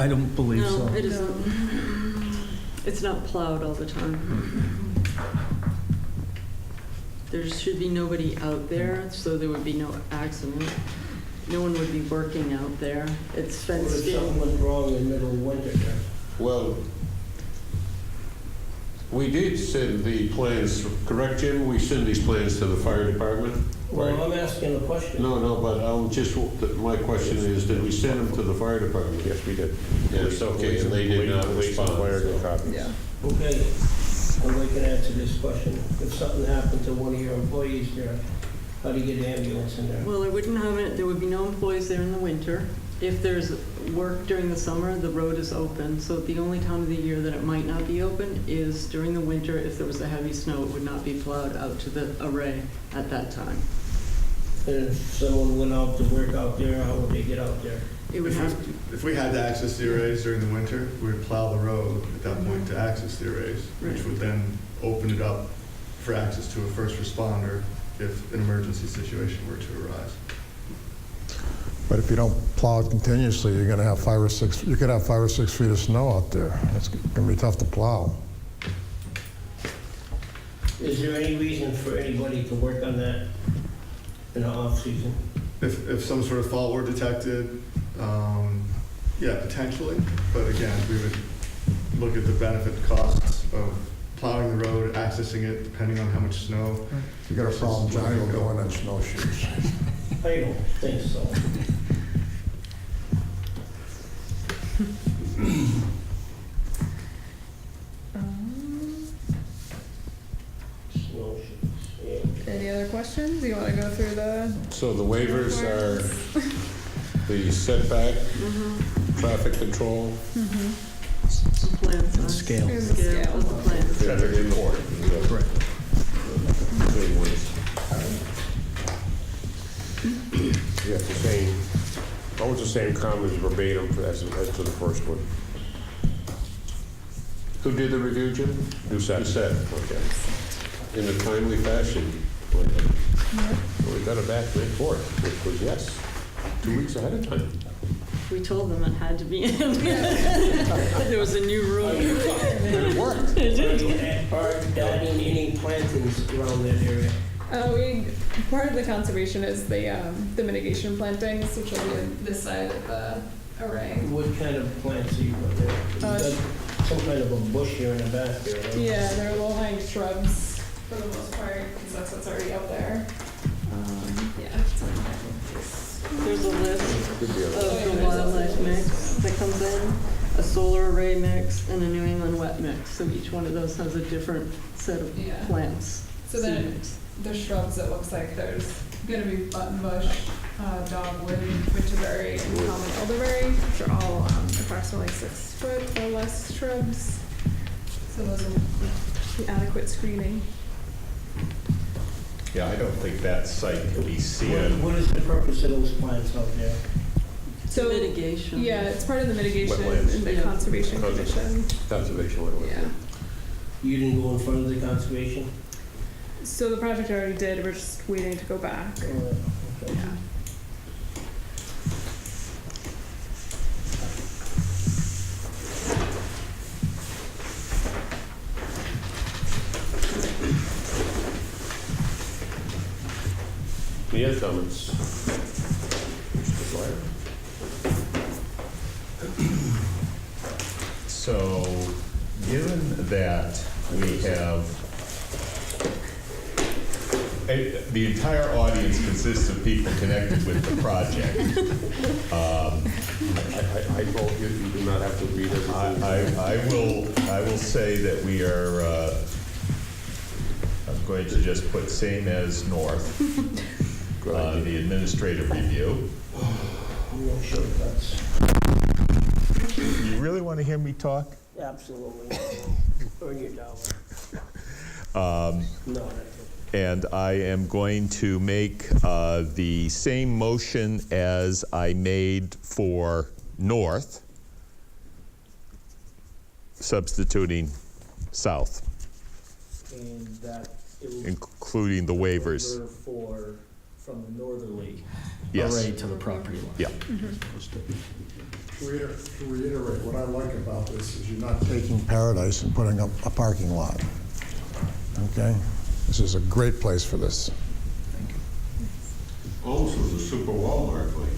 I don't believe so. No, it isn't. It's not plowed all the time. There should be nobody out there, so there would be no accident. No one would be working out there. It's What if fenced something in. went wrong in the middle of winter there? Well, we did send the plans, correct, Jim? We send these plans to the fire department? Well, I'm asking a question. No, but my question is, did we send them to the fire department? Yes, we did. Yes, okay, and they did not Police and respond. fire did so- copies. Yeah. Okay, well, they can answer this question. If something happened to one of your employees there, how do you get an ambulance in there? Well, I wouldn't have it, there would be no employees there in the winter. If there's work during the summer, the road is open. So the only time of the year that it might not be open is during the winter. If there was a heavy snow, it would not be plowed out to the array at that time. And if someone went out to work out there, how would they get out there? It would have, If we had to access the arrays during the winter, we would plow the road at that point to access the arrays, which Right. would then open it up for access to a first responder if an emergency situation were to arise. But if you don't plow it continuously, you're gonna have 5 or 6, you could have 5 or 6 feet of snow out there. It's gonna be tough to plow. Is there any reason for anybody to work on that in the off-season? If some sort of fault were detected, yeah, potentially, but again, we would look at the benefit costs of plowing the road, accessing it, depending on how much snow. You got a problem, Johnny, will go in on snowshoes. I don't think so. Snowshoes, yeah. Any other questions? You want to go through the? So the waivers are the setback, traffic control. Plan size. Scale. Here's the Scale scale. of the plan. Traffic report. Correct. Yeah, it's the same, almost the same comments verbatim as to the first one. Who did the review, Jim? Doucette. Okay. In a timely fashion. Well, we got it back right for it, which was yes, 2 weeks ahead of time. We told them it had to be in. There was a new rule. And it worked. It did. Are adding any plantings around that area? Part of the conservation is the mitigation plantings, which will be on this side of the array. What kind of plants are you putting there? You've got some kind of a bush here in the back there, right? Yeah, they're low-hanging shrubs for the most part, because that's what's already out there. Yeah. There's a list of the wildlife mix that comes in, a solar array mix, and a New England wet mix. So each one of those has a different set of Yeah. plants. So seed then mix. the shrubs, it looks like there's gonna be buttonbush, dogwood, winterberry, and common elderberry, which are all approximately 6 foot or less shrubs. So those will be adequate screening. Yeah, I don't think that site can be seen. What is the purpose of those plants out there? So Mitigation. Yeah, it's part of the mitigation Wetlands. and the Yeah. conservation commission. Conservation language. Yeah. You didn't go in front of the conservation? So the project already did, we're just waiting to go back. Okay. Yeah. Any other comments? Mr. Dwyer? So, given that we have, the entire audience consists of people connected with the project. I vote you do not have to read everything. I will say that we are, I'm going to just put same as north on the administrative review. No shortcuts. You really want to hear me talk? Absolutely. Earn your dollar. No, that's it. And I am going to make the same motion as I made for north, substituting south, And that it will including the waivers. for, from the northerly Yes. array to the property line. Yeah. To reiterate, what I like about this is you're not taking Paradise and putting up a parking lot. Okay? This is a great place for this. Almost was a super Walmart, like.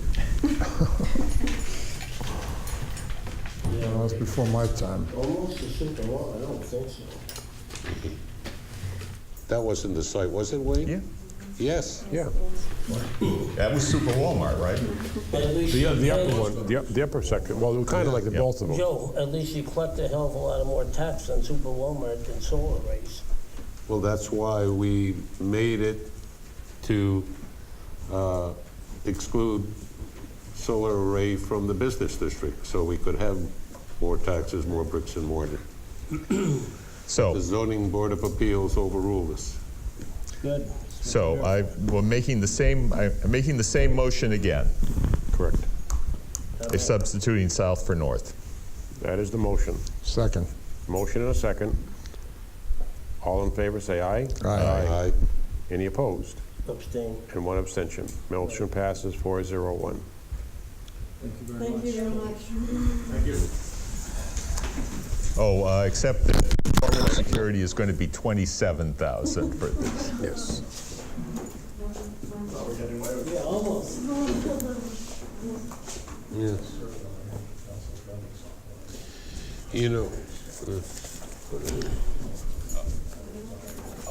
Well, that's before my time. Almost a super lot, I don't think so. That wasn't the site, was it, Wayne? Yeah. Yes. Yeah. That was Super Walmart, right? But at least The upper one, the upper section, well, kind of like the both of them. Joe, at least you collect a hell of a lot of more tax on Super Walmart than solar arrays. Well, that's why we made it to exclude solar array from the business district, so we could have more taxes, more bricks and mortar. The So, zoning board of appeals overruled us. Good. I'm making the same motion again, Correct. substituting south for north. That is the motion. Second. Motion and a second. All in favor, say aye. Aye. Any opposed? Abstain. And one abstention. Motion passes 401. Thank you very much. Thank you. Oh, except that Social Security is going to be $27,000 for this. Yes. Yeah, almost. Yes. You know,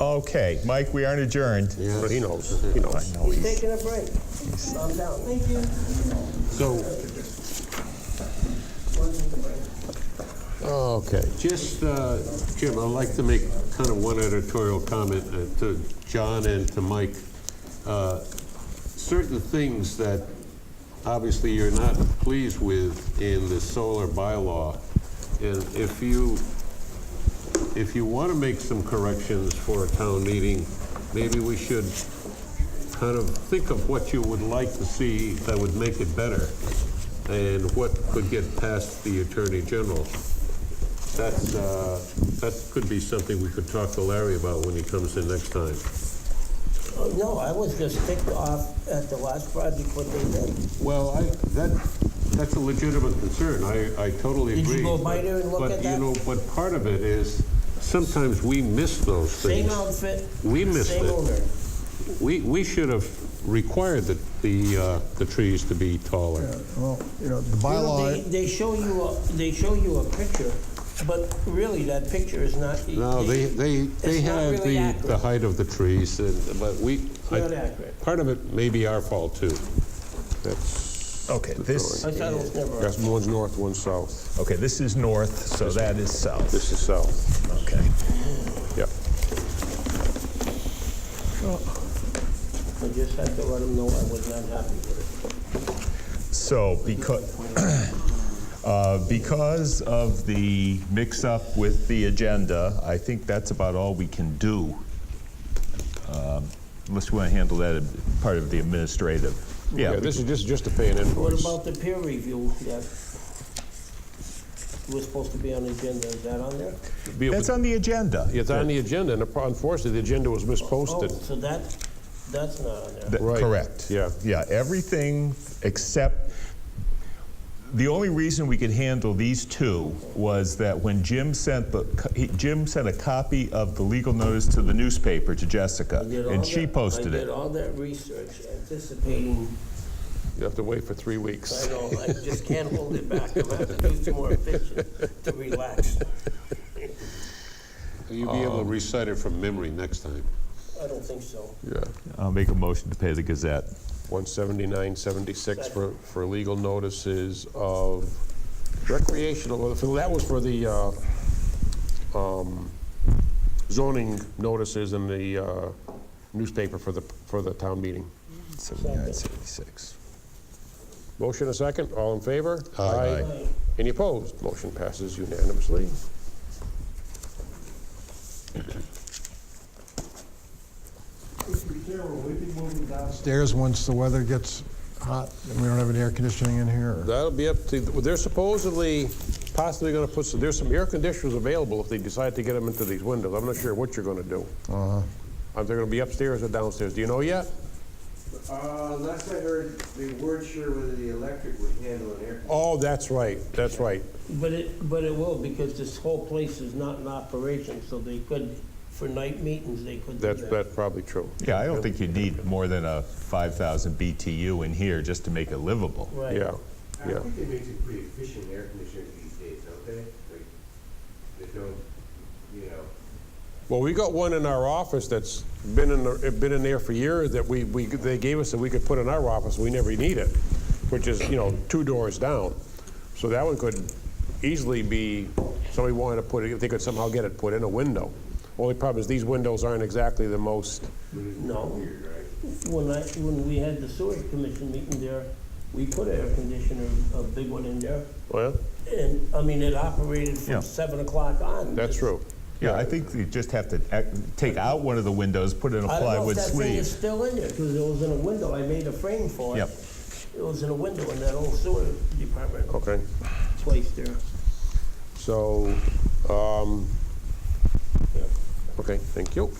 Okay, Mike, we aren't adjourned. But he knows. He knows. I know He's he's- taking a break. Calm down. Thank you. so. Okay, just, Jim, I'd like to make kind of one editorial comment to John and to Mike. Certain things that obviously you're not pleased with in the solar bylaw. And if you want to make some corrections for a town meeting, maybe we should kind of think of what you would like to see that would make it better and what could get past the Attorney General. That could be something we could talk to Larry about when he comes in next time. No, I was just ticked off at the last project what they did. Well, that's a legitimate concern. I totally agree. Did you go by there and look at that? But, you know, but part of it is sometimes we miss those things. Same outfit, We missed same it. owner. We should have required the trees to be taller. Well, you know, the You know, bylaw, they show you a picture, but really that picture is not. No, they it's not had really the accurate. height of the trees, but Not accurate. part of it may be our fault too. That's Okay, this, I thought it was never. That's one's north, one's south. okay, this is north, so that is south. This is south. Okay. Yep. I just had to let them know I was not happy with it. So because of the mix-up with the agenda, I think that's about all we can do. Unless we want to handle that as part of the administrative. Yeah, this is just to pay an What invoice. about the peer review that was supposed to be on the agenda? Is that on there? That's on the agenda. It's on the agenda, and unfortunately, the agenda was misposted. Oh, so that's not on there. Right. Correct. Yeah. Yeah, everything except, the only reason we could handle these two was that when Jim sent a copy of the legal notice to the newspaper to Jessica, and she posted I it. did all that research anticipating, You have to wait for 3 weeks. I know, I just can't hold it back. I'm gonna have to do some more fishing to relax. You'll be able to recite it from memory next time. I don't think so. Yeah. I'll make a motion to pay the Gazette. 179.76 for legal notices of recreational, that was for the zoning notices in the newspaper for the town meeting. 79.76. Motion a second, all in favor? Aye. Any opposed? Motion passes unanimously. stairs once the weather gets hot and we don't have any air conditioning in here? Or? That'll be up to, they're supposedly, possibly gonna put some, there's some air conditioners available if they decide to get them into these windows. I'm not sure what you're gonna do. Are they gonna be upstairs or downstairs? Do you know yet? Last I heard, they weren't sure whether the electric would handle an air conditioner. Oh, that's right, that's right. But it will, because this whole place is not in operation, so they could, for night meetings, they could do that. That's probably true. Yeah, I don't think you need more than a 5,000 BTU in here just to make it livable. Right. Yeah, I yeah. think they make some pretty efficient air conditioners these days, don't they? Like, they don't, you know. Well, we got one in our office that's been in there for years that they gave us that we could put in our office. We never need it, which is, 2 doors down. So that one could easily be, somebody wanted to put it, if they could somehow get it put in a window. Only problem is these windows aren't exactly the most. No. When we had the sewer commission meeting there, we put an air conditioner, a big one in there. Well, And, I mean, it operated Yeah. from 7 o'clock on. that's true. Yeah, I think you just have to take out one of the windows, put in a I don't know if plywood that thing is sleeve. still in there, because it was in a window. I made a frame for it. Yep. It was in a window in that old sewer department Okay. place there. So, okay, thank you.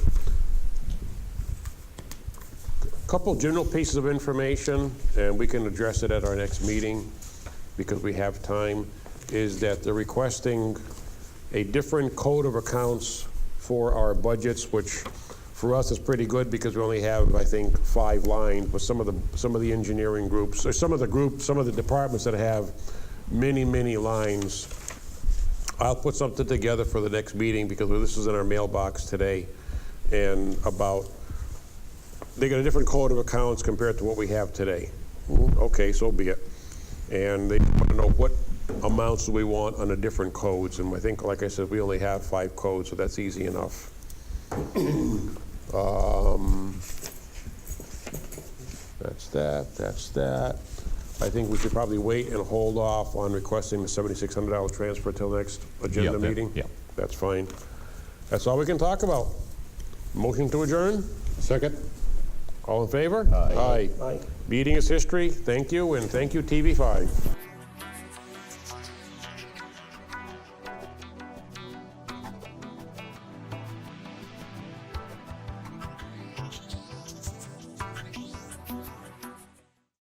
Couple general pieces of information, and we can address it at our next meeting because we have time, is that they're requesting a different code of accounts for our budgets, which for us is pretty good because we only have, I think, 5 lines, but some of the engineering groups, or some of the departments that have many, many lines. I'll put something together for the next meeting because this is in our mailbox today, and they got a different code of accounts compared to what we have today. Okay, so be it. And they want to know what amounts do we want on the different codes, and I think, like I said, we only have 5 codes, so that's easy enough. That's that. I think we should probably wait and hold off on requesting the $7,600 transfer till next agenda Yeah, meeting. yeah. That's fine. That's all we can talk about. Motion to adjourn? Second. All in favor? Aye. Aye. Meeting is history. Thank you, and thank you, TV5.